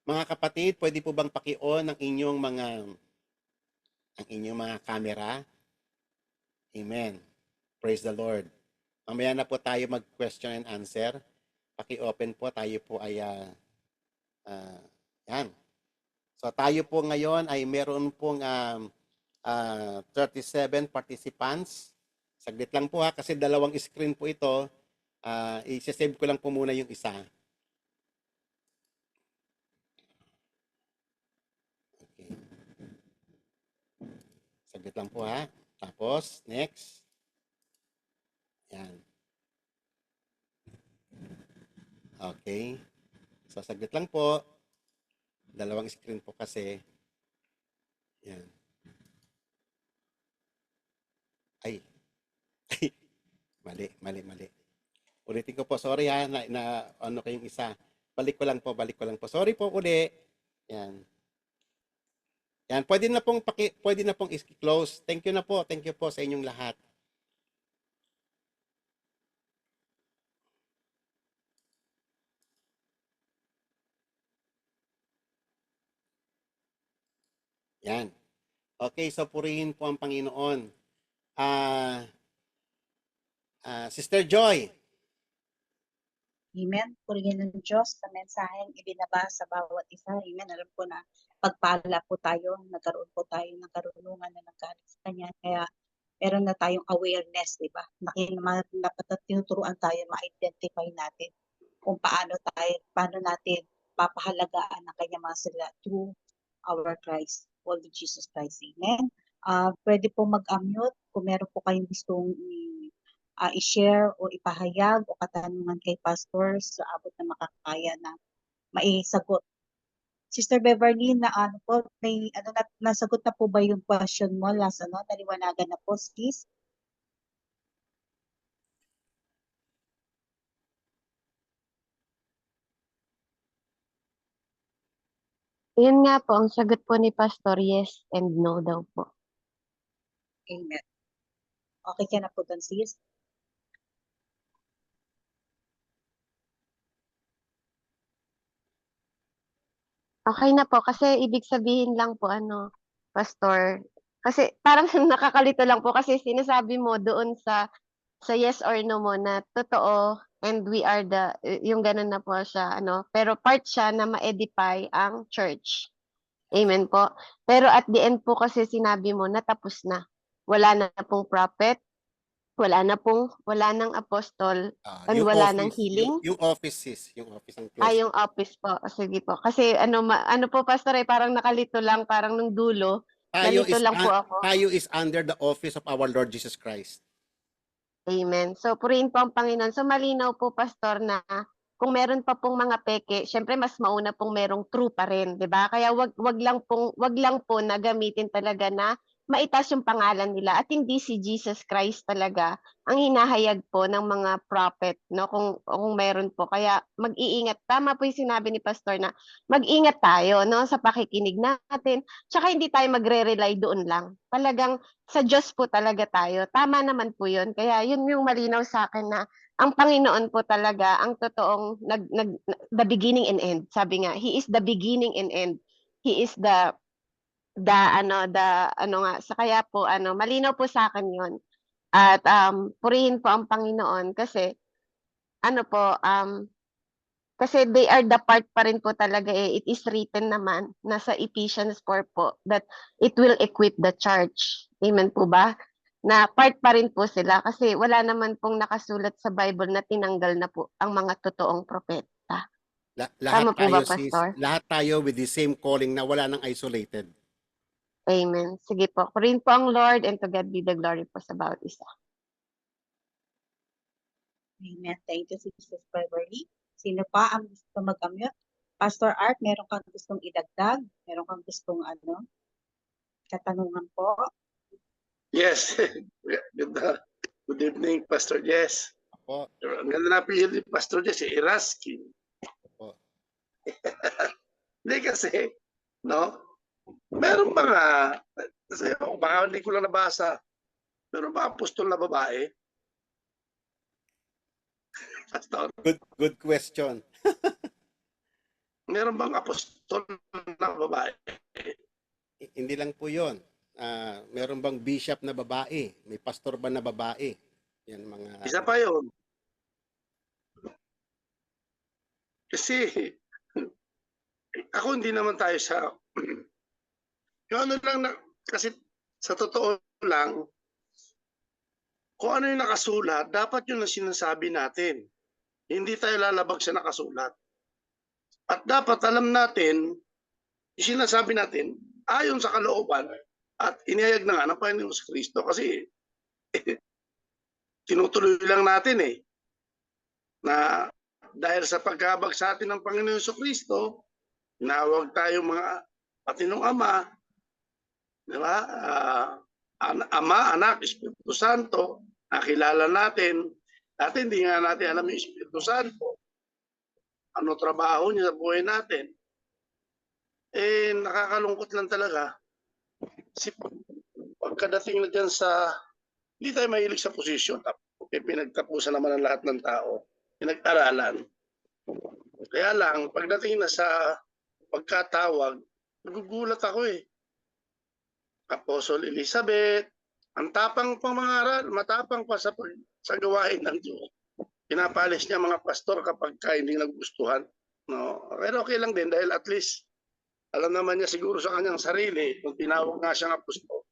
Mga kapatid, pwede po bang paki-on ang inyong mga camera? Amen. Praise the Lord. Mamaya na po tayo mag-question and answer. Paki-open po, tayo po ay yan. So tayo po ngayon ay meron pong 37 participants. Saglit lang po kasi dalawang screen po ito. I-save ko lang po muna yung isa. Okay. Saglit lang po Tapos, next. Yan. Okay. So saglit lang po. Dalawang screen po kasi. Yan. Ay. Mali. Ulitin ko po, sorry na ano kayong isa. Balik ko lang po. Sorry po uli. Yan. Yan, pwede na pong i-close. Thank you po sa inyong lahat. Yan. Okay, so purihin po ang Panginoon. Sister Joy. Amen. Purihin ng Diyos sa mensaheng ibinaba sa bawat isa. Amen. Alam ko na pagpala po tayo, nagkaroon po tayo ng karunungan na nagkaroon sa Kanya. Kaya meron na tayong awareness, di ba? Tinuturuan tayo ma-identify natin kung paano natin papahalagaan ang Kanya mga sila through our Christ, Holy Jesus Christ. Amen. Pwede po mag-unmute kung meron po kayong gustong i-share o ipahayag o katanungan kay Pastor sa abot na makakaya na maisagot. Sister Beverly, na ano po, nasagot na po ba yung question mo last naliwanagan na po, please? Yun nga po, ang sagot po ni Pastor, yes and no daw po. Amen. Okay ka na po doon, sis? Okay na po kasi ibig sabihin lang po ano, Pastor, kasi parang nakakalito lang po kasi sinasabi mo doon sa yes or no mo na totoo and we are yung ganun na po siya ano, pero part siya na ma-edify ang church. Amen po. Pero at the end po kasi sinabi mo na tapos na. Wala na pong prophet, wala nang apostol, and Yung wala nang office, healing. yung office sis, yung office ang Ay, close. yung office po. Sige po. Kasi ano po, Pastor, eh, parang nakalito lang, parang nung dulo, nalito lang po ako. Tayo is under the office of our Lord Jesus Christ. Amen. So, purihin po ang Panginoon. So, malinaw po, Pastor, na kung meron pa pong mga peke, syempre mas mauna pong merong true pa rin, 'di ba? Kaya wag lang po na gamitin talaga na maitas yung pangalan nila at hindi si Jesus Christ talaga ang hinahayag po ng mga prophet, no? Kung meron po. Kaya mag-iingat. Tama po yung sinabi ni Pastor na mag-ingat tayo, no, sa pakikinig natin. Tsaka hindi tayo magre-rely doon lang. Talagang sa Diyos po talaga tayo. Tama naman po yun. Kaya yun yung malinaw sa akin na ang Panginoon po talaga ang totoong the beginning and end. Sabi nga, He is the beginning and end. He is the ano nga, sa kaya po malinaw po sa akin yun. At purihin po ang Panginoon kasi ano po kasi they are the part pa rin po talaga eh. It is written naman nasa Ephesians 4 po that it will equip the church. Amen po ba? Na part pa rin po sila kasi wala naman pong nakasulat sa Bible na tinanggal na po ang mga totoong propeta. Lahat Tama po tayo ba, sis, Pastor? lahat tayo with the same calling na wala nang isolated. Amen. Sige po. Purihin po ang Lord and to God be the glory po sa bawat isa. Amen. Thank you, Sister Beverly. Sino pa ang gusto mag-unmute? Pastor Art, meron kang gustong idagdag? Meron kang gustong katanungan po? Yes. Good evening, Pastor Jess. Opo. Ang ganda na pinili ni Pastor Jess, Eraskin. Opo. Hindi kasi, no? Meron mga, kasi baka hindi ko lang nabasa, meron mga apostol na babae. Pastor, Good question. meron bang apostol na babae? Hindi lang po 'yon. Meron bang bishop na babae? May pastor ba na babae? Yan mga Isa pa yun. Kasi, ako hindi naman tayo sa, yung ano lang, kasi sa totoo lang, kung ano yung nakasulat, dapat yun ang sinasabi natin. Hindi tayo lalabag sa nakasulat. At dapat alam natin, yung sinasabi natin, ayon sa kalooban, at inihayag na nga ng Panginoong Kristo kasi tinutuloy lang natin na dahil sa pagkabag sa atin ng Panginoong Kristo, tinawag tayo mga patinong ama, di ba? Ama, Anak, Espiritu Santo, nakilala natin. Dati hindi nga natin alam yung Espiritu Santo. Ano trabaho niya sa buhay natin. Nakakalungkot lang talaga. Kasi pagkadating na dyan sa, hindi tayo mahilig sa posisyon. Pinagtapusan naman ng lahat ng tao. Pinag-aralan. Kaya lang, pagdating na sa pagkatawag, nagugulat ako Apostol Elizabeth, ang tapang pangangaral, matapang pa sa gawain ng Diyos. Pinapalis niya mga pastor kapag hindi nagustuhan. No? Pero okay lang din dahil at least alam naman niya siguro sa kanyang sarili kung tinawag nga siyang apostol.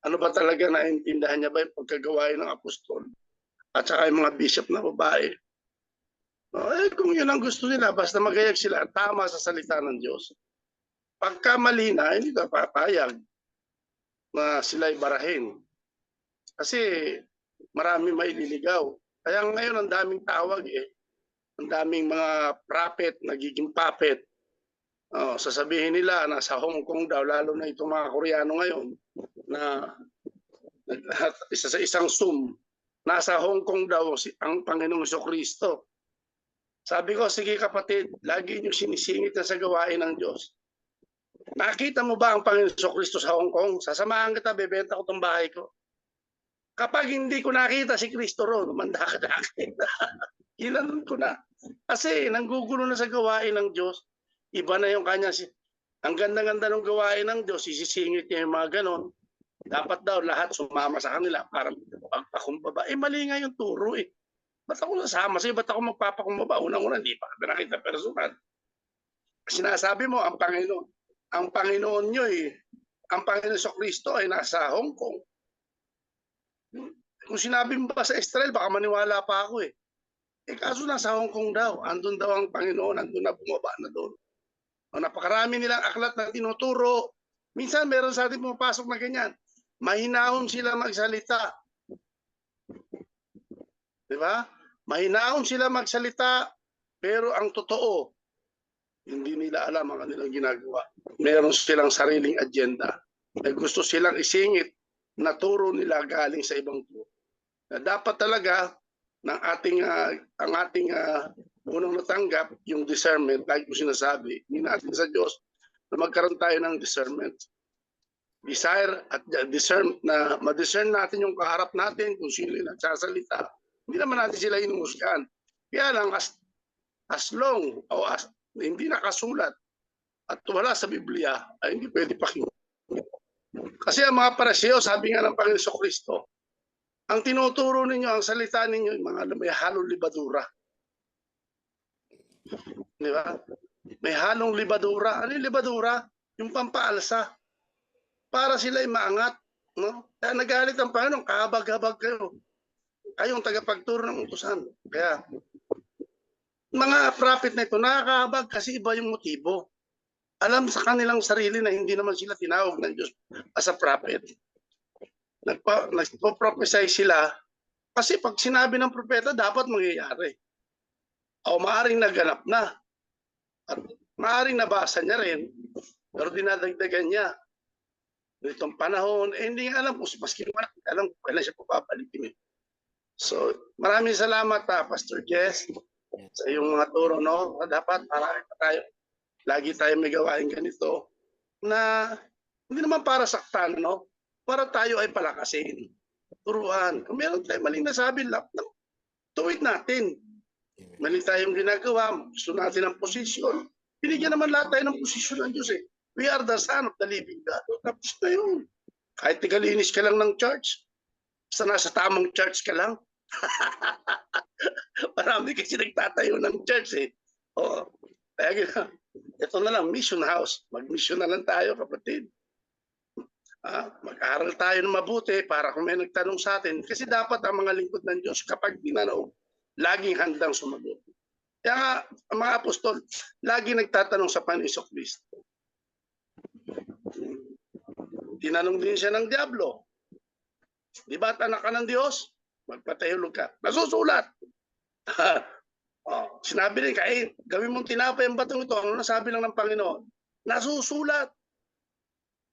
Ano ba talaga naintindihan niya ba yung pagkagawain ng apostol? At saka yung mga bishop na babae. No, kung yun ang gusto nila, basta magayag sila, tama sa salita ng Diyos. Pagka mali na, hindi ka papayag na sila'y barahin. Kasi marami maililigaw. Kaya ngayon ang daming tawag Ang daming mga prophet, nagiging puppet. Sasabihin nila nasa Hong Kong daw, lalo na itong mga Koreano ngayon, na isa sa isang Zoom, nasa Hong Kong daw ang Panginoong Kristo. Sabi ko, sige kapatid, lagi niyo sinisingit na sa gawain ng Diyos. Nakita mo ba ang Panginoong Kristo sa Hong Kong? Sasamahan kita, bebenta ko itong bahay ko. Kapag hindi ko nakita si Kristo ron, manda ka na akin. Ilanon ko na. Kasi nanggugulo na sa gawain ng Diyos. Iba na yung kanya. Ang ganda-ganda ng gawain ng Diyos, isisingit niya yung mga ganon. Dapat daw lahat sumama sa kanila para magpakumbaba. Mali nga yung turo eh. Ba't ako nasama sa'yo? Ba't ako magpapakumbaba? Unang-una, hindi pa kita nakita personal. Sinasabi mo, ang Panginoon. Ang Panginoon nyo ang Panginoon sa Kristo ay nasa Hong Kong. Kung sinabi mo pa sa Israel, baka maniwala pa ako eh. Kaso nasa Hong Kong daw. Andun daw ang Panginoon. Andun na, bumaba na doon. Napakarami nilang aklat na tinuturo. Minsan meron sa atin pumapasok na ganyan. Mahinahon sila magsalita. Di ba? Mahinahon sila magsalita, pero ang totoo, hindi nila alam ang kanilang ginagawa. Meron silang sariling agenda. May gusto silang isingit na turo nila galing sa ibang turo. Na dapat talaga ng ang ating unang natanggap, yung discernment, like ko sinasabi, hindi natin sa Diyos na magkaroon tayo ng discernment. Desire at discern na ma-discern natin yung kaharap natin kung sino yung nagsasalita. Hindi naman natin sila inumuskan. Kaya lang, as long o as hindi nakasulat at wala sa Biblia, ay hindi pwede pakinggan. Kasi ang mga pariseo, sabi nga ng Panginoon Kristo, ang tinuturo ninyo, ang salita ninyo, yung mga may halong libadura. Di ba? May halong libadura. Ano yung libadura? Yung pampaalsa. Para sila ay maangat. No? Kaya nagalit ang Panginoon, kahabag-habag kayo. Kayong tagapagturo ng utusan. Kaya, mga prophet na ito, nakakahabag kasi iba yung motibo. Alam sa kanilang sarili na hindi naman sila tinawag ng Diyos as a prophet. Nagpo-prophesy sila kasi pag sinabi ng propeta, dapat mangyayari. O maaring naganap na. At maaring nabasa niya rin, pero dinadagdagan niya. Itong panahon, hindi nga alam kung maski alam kung kailan siya papabalikin. So, maraming salamat Pastor Jess sa iyong mga turo, no? Dapat marami pa tayo. Lagi tayo may gawain ganito na hindi naman para saktan, no? Para tayo ay palakasin. Turuan. Kung meron tayo maling nasabi, tuwid natin. Mali tayong ginagawa, gusto natin ang posisyon. Binigyan naman lahat tayo ng posisyon ng Diyos eh. We are the son of the living God. Tapos na yun. Kahit tigalinis ka lang ng church, basta nasa tamang church ka lang. Marami kasi nagtatayo ng church eh. O, kaya ito na lang, mission house. Mag-mission na lang tayo, kapatid. Mag-aral tayo ng mabuti para kung may nagtanong sa atin. Kasi dapat ang mga lingkod ng Diyos kapag tinanong, laging handang sumagot. Kaya nga, ang mga apostol, lagi nagtatanong sa Panginoon Kristo. Tinanong din siya ng Diablo. Di ba anak ka ng Diyos? Magpatahulog ka. Nasusulat. Sinabi rin, gawin mong tinapay ang batong ito. Ano nasabi lang ng Panginoon? Nasusulat.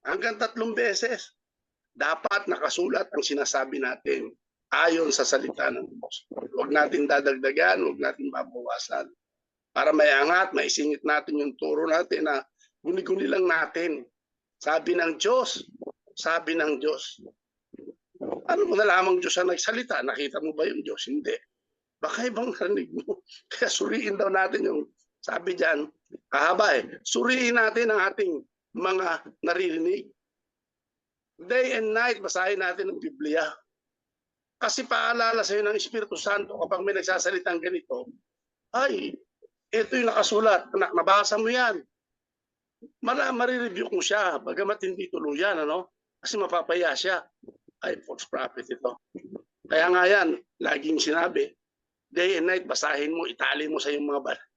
Hanggang 3 beses. Dapat nakasulat ang sinasabi natin ayon sa salita ng Diyos. Huwag natin dadagdagan, huwag natin babawasan. Para may angat, maisingit natin yung turo natin na guni-guni lang natin. Sabi ng Diyos, sabi ng Diyos. Ano mo na lamang Diyos ang nagsalita? Nakita mo ba yung Diyos? Hindi. Baka ibang narinig mo. Kaya suriin daw natin yung, sabi dyan, kahaba suriin natin ang ating mga naririnig. Day and night, basahin natin ang Biblia. Kasi paalala sa iyo ng Espiritu Santo kapag may nagsasalitang ganito, ay, ito yung nakasulat, nabasa mo yan. Marireview ko siya, bagamat hindi tuluyan, ano? Kasi mapapaya siya. Ay, false prophet ito. Kaya nga yan, laging sinabi, day and night, basahin mo, itali mo sa iyong mga banal.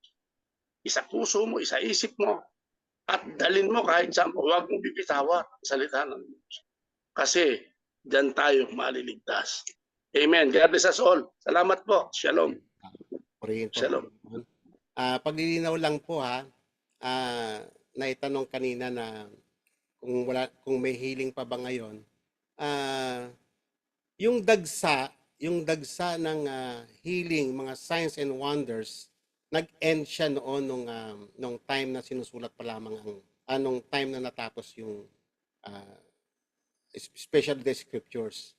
Isa puso mo, isa isip mo, at dalin mo kahit saan, huwag mong bibitawan ang salita ng Diyos. Kasi, diyan tayo maliligtas. Amen. God bless us all. Salamat po. Shalom. Shalom. Paglilinaw lang po naitanong kanina na kung may healing pa ba ngayon. Yung dagsa ng healing, mga signs and wonders, nag-end siya noon nung time na sinusulat pa lamang nung time na natapos yung especially the scriptures.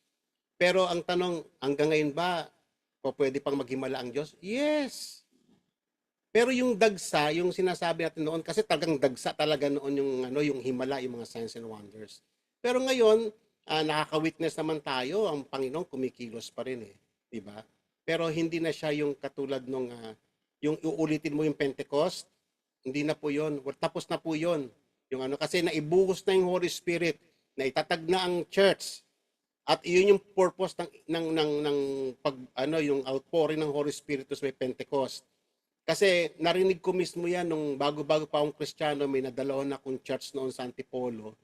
Pero ang tanong, hanggang ngayon ba pwede pang maghimala ang Diyos? Yes. Pero yung dagsa, yung sinasabi natin noon, kasi talagang dagsa talaga noon yung, yung himala, yung mga signs and wonders. Pero ngayon, nakaka-witness naman tayo, ang Panginoon kumikilos pa rin eh. Diba? Pero hindi na siya yung katulad nung, yung uulitin mo yung Pentecost, hindi na po yun. Tapos na po yun. Yung kasi naibuhos na yung Holy Spirit, na itatag na ang church. At iyon yung purpose ng pag, yung outpouring ng Holy Spirit sa may Pentecost. Kasi narinig ko mismo yan nung bago-bago pa akong Kristiyano, may nadalawan akong church noon sa Antipolo.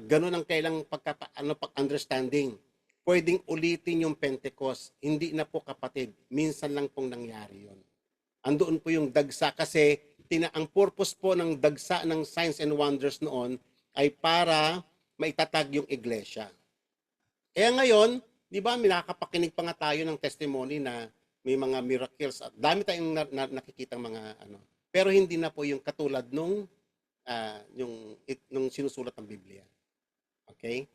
Ganun ang kailang pag-understanding. Pwedeng ulitin yung Pentecost. Hindi na po kapatid. Minsan lang pong nangyari yon. Andoon po yung dagsa kasi ang purpose po ng dagsa ng signs and wonders noon ay para maitatag yung iglesia. Kaya ngayon, di ba, nakakapakinig pa nga tayo ng testimony na may mga miracles at dami tayong nakikitang mga pero hindi na po yung katulad nung nung sinusulat ng Biblia. Okay?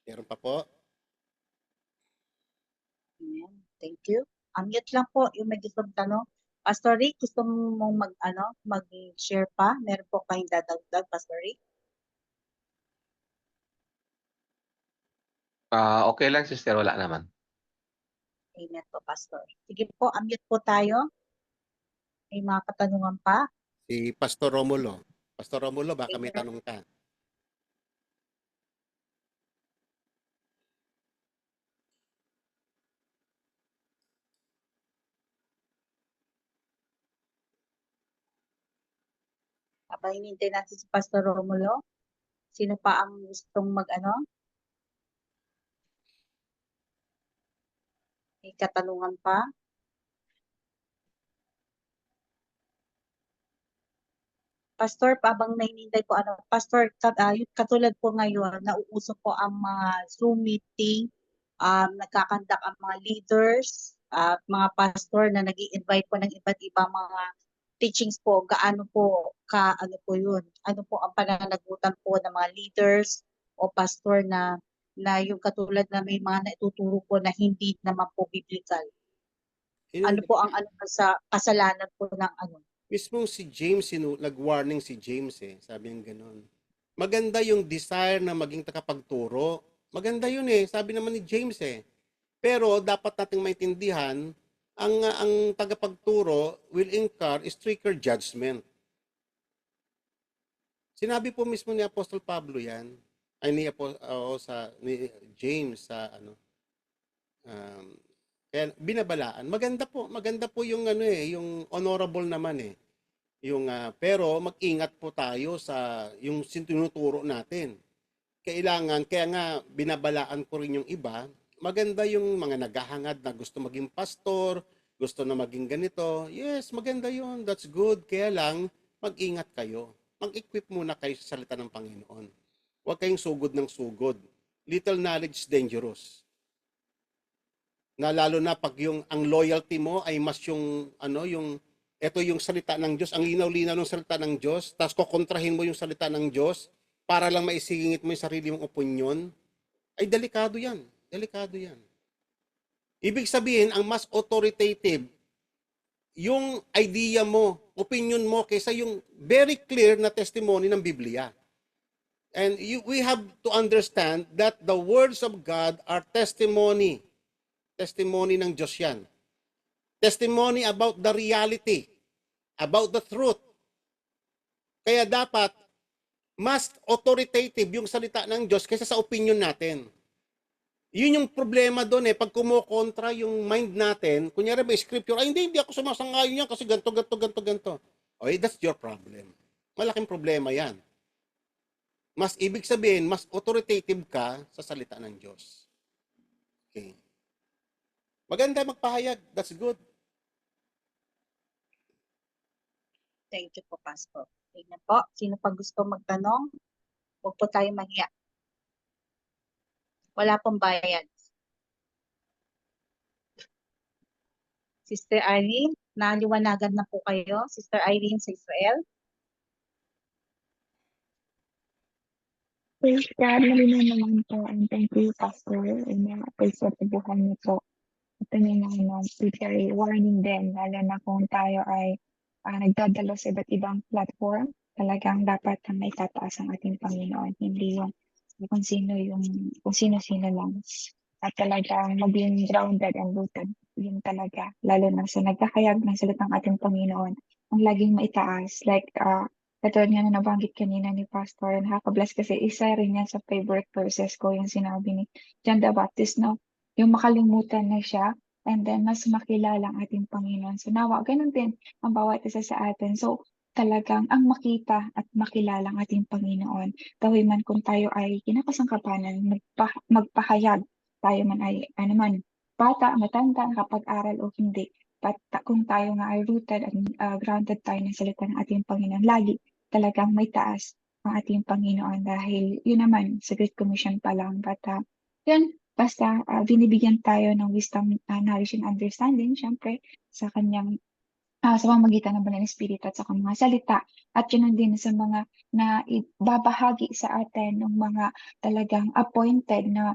Meron pa po? Amen. Thank you. Unmute lang po yung may gustong tanong. Pastor Rick, gusto mong mag-share pa? Meron po kayong dadagdag, Pastor Rick? Okay lang, sister. Wala naman. Amen po, Pastor. Sige po, unmute po tayo. May mga katanungan pa. Si Pastor Romulo. Pastor Romulo, baka may Amen. tanong ka. Habang hinintay natin si Pastor Romulo, sino pa ang gustong may katanungan pa? Pastor, habang nahinintay po, Pastor, katulad po ngayon, nauuso po ang mga Zoom meeting, nagkakandak ang mga leaders, at mga pastor na nag-i-invite po ng iba't ibang mga teachings po. Gaano po, po yun? Ano po ang pananagutan po ng mga leaders o pastor na yung katulad na may mga naituturo po na hindi naman po biblical? Ano po ang sa kasalanan po ng Mismong si James, nag-warning si James sabi niya gano'n. Maganda yung desire na maging takapagturo. Maganda yun sabi naman ni James Pero dapat nating maintindihan, ang tagapagturo will incur stricter judgment. Sinabi po mismo ni Apostle Pablo yan, ay ni James sa kaya binabalaan. Maganda po yung yung honorable naman Yung pero mag-ingat po tayo sa yung tinuturo natin. Kailangan kaya nga binabalaan ko rin yung iba. Maganda yung mga naghahangad na gusto maging pastor, gusto na maging ganito. Yes, maganda yun. That's good. Kaya lang mag-ingat kayo. Mag-equip muna kayo sa salita ng Panginoon. Huwag kayong sugod ng sugod. Little knowledge is dangerous. Na lalo na pag ang loyalty mo ay mas yung ito yung salita ng Diyos, ang linaw-linaw ng salita ng Diyos, tapos kokontrahin mo yung salita ng Diyos para lang maisingit mo yung sarili mong opinyon, ay delikado yan. Delikado yan. Ibig sabihin, ang mas authoritative, yung idea mo, opinion mo, kaysa yung very clear na testimony ng Biblia. And we have to understand that the words of God are testimony. Testimony ng Diyos yan. Testimony about the reality, about the truth. Kaya dapat, mas authoritative yung salita ng Diyos kaysa sa opinion natin. Yun yung problema doon pag kumukontra yung mind natin, kunyari may scripture, ay hindi ako sumasangayon yan kasi ganto. Okay, that's your problem. Malaking problema yan. Mas ibig sabihin, mas authoritative ka sa salita ng Diyos. Okay. Maganda magpahayag. That's good. Thank you po, Pastor. Tingnan po, sino pa gusto magtanong? Huwag po tayo mahiya. Wala pong bayad. Sister Irene, naliwanagan na po kayo. Sister Irene sa Israel. Praise God, malinaw naman po. And thank you, Pastor. And praise God sa buhay niyo po. ito naman bigay warning din, lalo na kung tayo ay nagdadalo sa iba't ibang platform. Talagang dapat na may tataas ang ating Panginoon, hindi yung kung sino-sino lang. At talagang maging grounded and rooted, yun talaga. Lalo na sa nagkakayag ng salitang ating Panginoon, ang laging maitaas. Like, katulad nga na nabanggit kanina ni Pastor, nakaka-bless kasi isa rin yan sa favorite verses ko, yung sinabi ni John the Baptist, no? Yung makalimutan na siya, and then mas makilala ang ating Panginoon. So nawa, ganun din ang bawat isa sa atin. So talagang ang makita at makilala ang ating Panginoon. Gawin man kung tayo ay kinakasangkapanan, magpahayag, tayo man ay ano man, bata, matanda, nakapag-aral o hindi. But kung tayo nga ay rooted at grounded tayo ng salita ng ating Panginoon, lagi talagang may taas ang ating Panginoon dahil yun naman sa Great Commission pa lang. But yun, basta binibigyan tayo ng wisdom, knowledge and understanding, syempre, sa kanyang sa pamamagitan ng Banal na Espiritu at sa mga salita. At yun din sa mga na ibabahagi sa atin ng mga talagang appointed na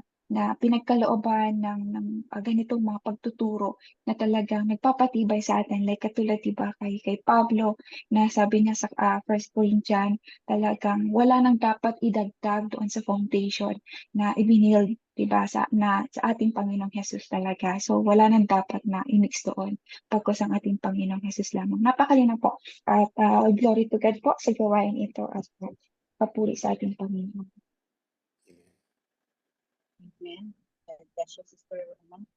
pinagkalooban ng ganitong mga pagtuturo na talagang nagpapatibay sa atin. Like katulad diba kay Pablo na sabi niya sa 1 Corinthians, talagang wala nang dapat idagdag doon sa foundation na ibinild diba sa ating Panginoong Jesus talaga. So wala nang dapat na i-mix doon pagkos ang ating Panginoong Jesus lamang. Napakalinaw po. At glory to God po sa gawain ito at papuri sa ating Panginoon. Amen. God bless you, Sister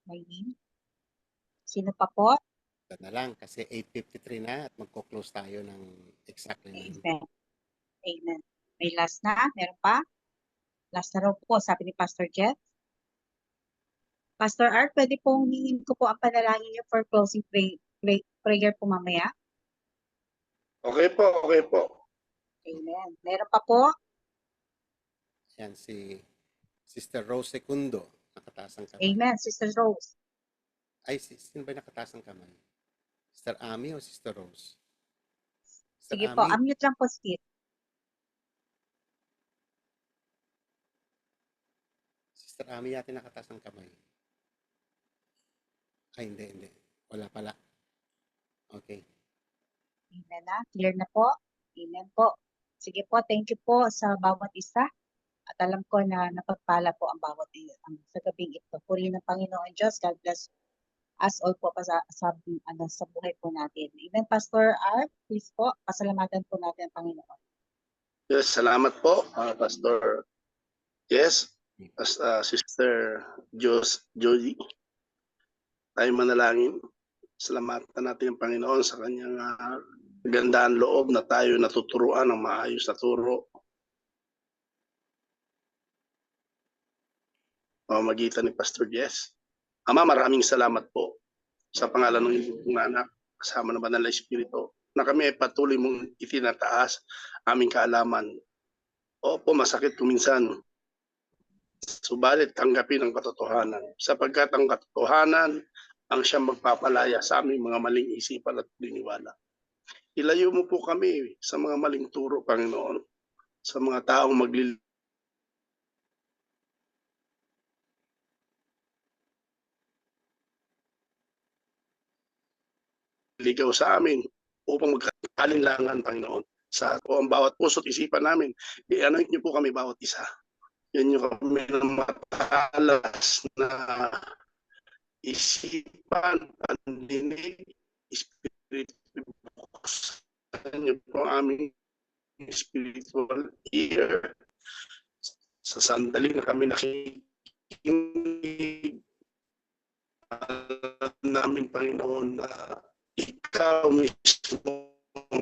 Maylene. Sino pa po? Ito na lang kasi 8:53 na at magko-close tayo ng exactly na. Amen. Amen. May last na? Meron pa? Last na raw po, sabi ni Pastor Jeff. Pastor Art, pwede pong hingin ko po ang panalangin niyo for closing prayer po mamaya. Okay po, okay po. Amen. Meron pa po? Yan si Sister Rose Secundo, nakataas ang kamay. Amen. Sister Rose. Ay, sino ba nakataas ang kamay? Sister Ami o Sister Rose? Sister Sige po, Ami? unmute lang po, Steve. Sister Ami yata nakataas ang kamay. Ay, hindi. Wala pala. Okay. Amen na. Clear na po. Amen po. Sige po, thank you po sa bawat isa. At alam ko na napagpala po ang bawat sa gabing ito. Purihin ng Panginoon Diyos. God bless us all po sa buhay po natin. Amen, Pastor Art. Please po, pasalamatan po natin ang Panginoon. Yes, salamat po, Pastor. Yes, Sister Joy. Tayo manalangin. Salamatan natin ang Panginoon sa kanyang gandaan loob na tayo natuturuan ng maayos na turo. Magitan ni Pastor Jess. Ama, maraming salamat po sa pangalan ng inyong anak, kasama ng Banal na Espiritu, na kami ay patuloy mong itinataas aming kaalaman. Opo, masakit kuminsan. Subalit tanggapin ang katotohanan, sapagkat ang katotohanan ang siyang magpapalaya sa aming mga maling isipan at paniniwala. Ilayo mo po kami sa mga maling turo, Panginoon, sa mga taong ligaw sa amin upang magkalinlangan, Panginoon, sa ang bawat puso't isipan namin. I-anoint niyo po kami bawat isa. Yan yung kami ng matalas na isipan, pandinig, spiritual books. Yan yung po aming spiritual ear. Sa sandali na kami nakikinig, namin, Panginoon, na ikaw mismo ang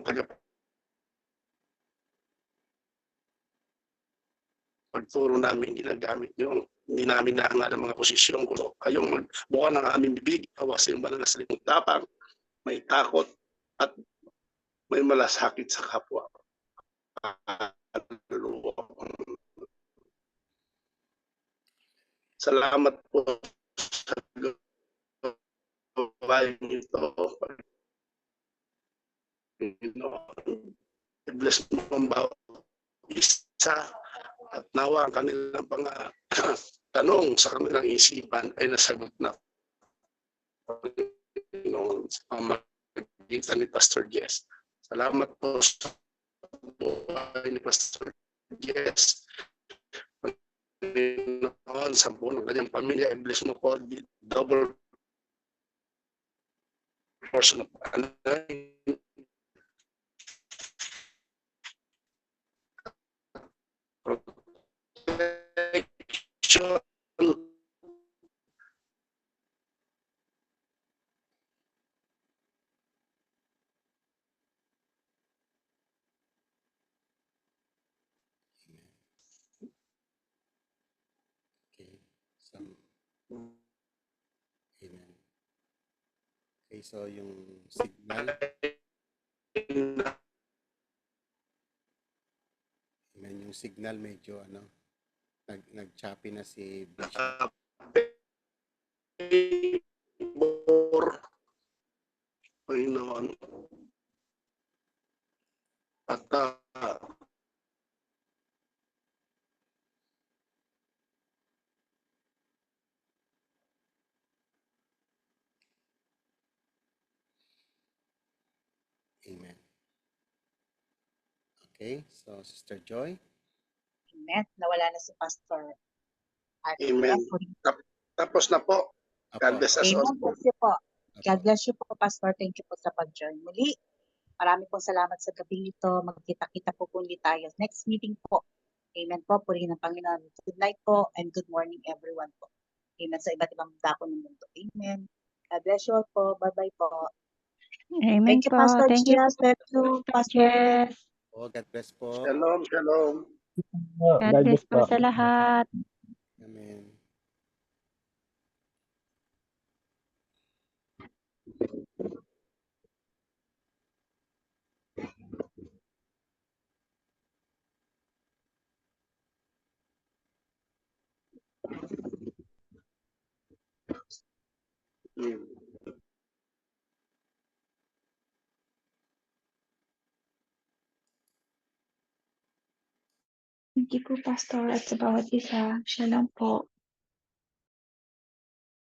pagturo namin, ginagamit nyo. Hindi namin naangal ang mga posisyon ko. Kayong magbuka ng aming bibig, awasin yung banal na salitang tapang, may takot, at may malasakit sa kapwa. Salamat po sa gawain nito. Bless mo ang bawat isa at nawa ang kanilang mga tanong sa kanilang isipan ay nasagot na Panginoon sa pamamagitan ni Pastor Jess. Salamat po sa buhay ni Pastor Jess. Panginoon, sa buong ng kanyang pamilya, I bless mo po double portion of anointing. Protection. Okay. Amen. Okay, so yung signal, amen, yung signal medyo nag-choppy na si Bishop. Panginoon. At Amen. Okay, so Sister Joy. Amen. Nawala na si Pastor. Amen. Tapos na po. God bless us all. Amen. Bless you po. God Apo. bless you po, Pastor. Thank you po sa pag-join muli. Marami pong salamat sa gabi ito. Magkita-kita po ulit tayo. Next meeting po. Amen po. Purihin ng Panginoon. Good night po and good morning everyone po. Amen sa iba't ibang dako ng mundo. Amen. God bless you all po. Bye-bye po. Amen Thank you, po. Pastor Thank you Jess. po, Thank you, Pastor. Jess. Oh, God bless po. Shalom, shalom. God bless po sa lahat. Amen. Thank you po, Pastor, at sa bawat isa. Shalom po.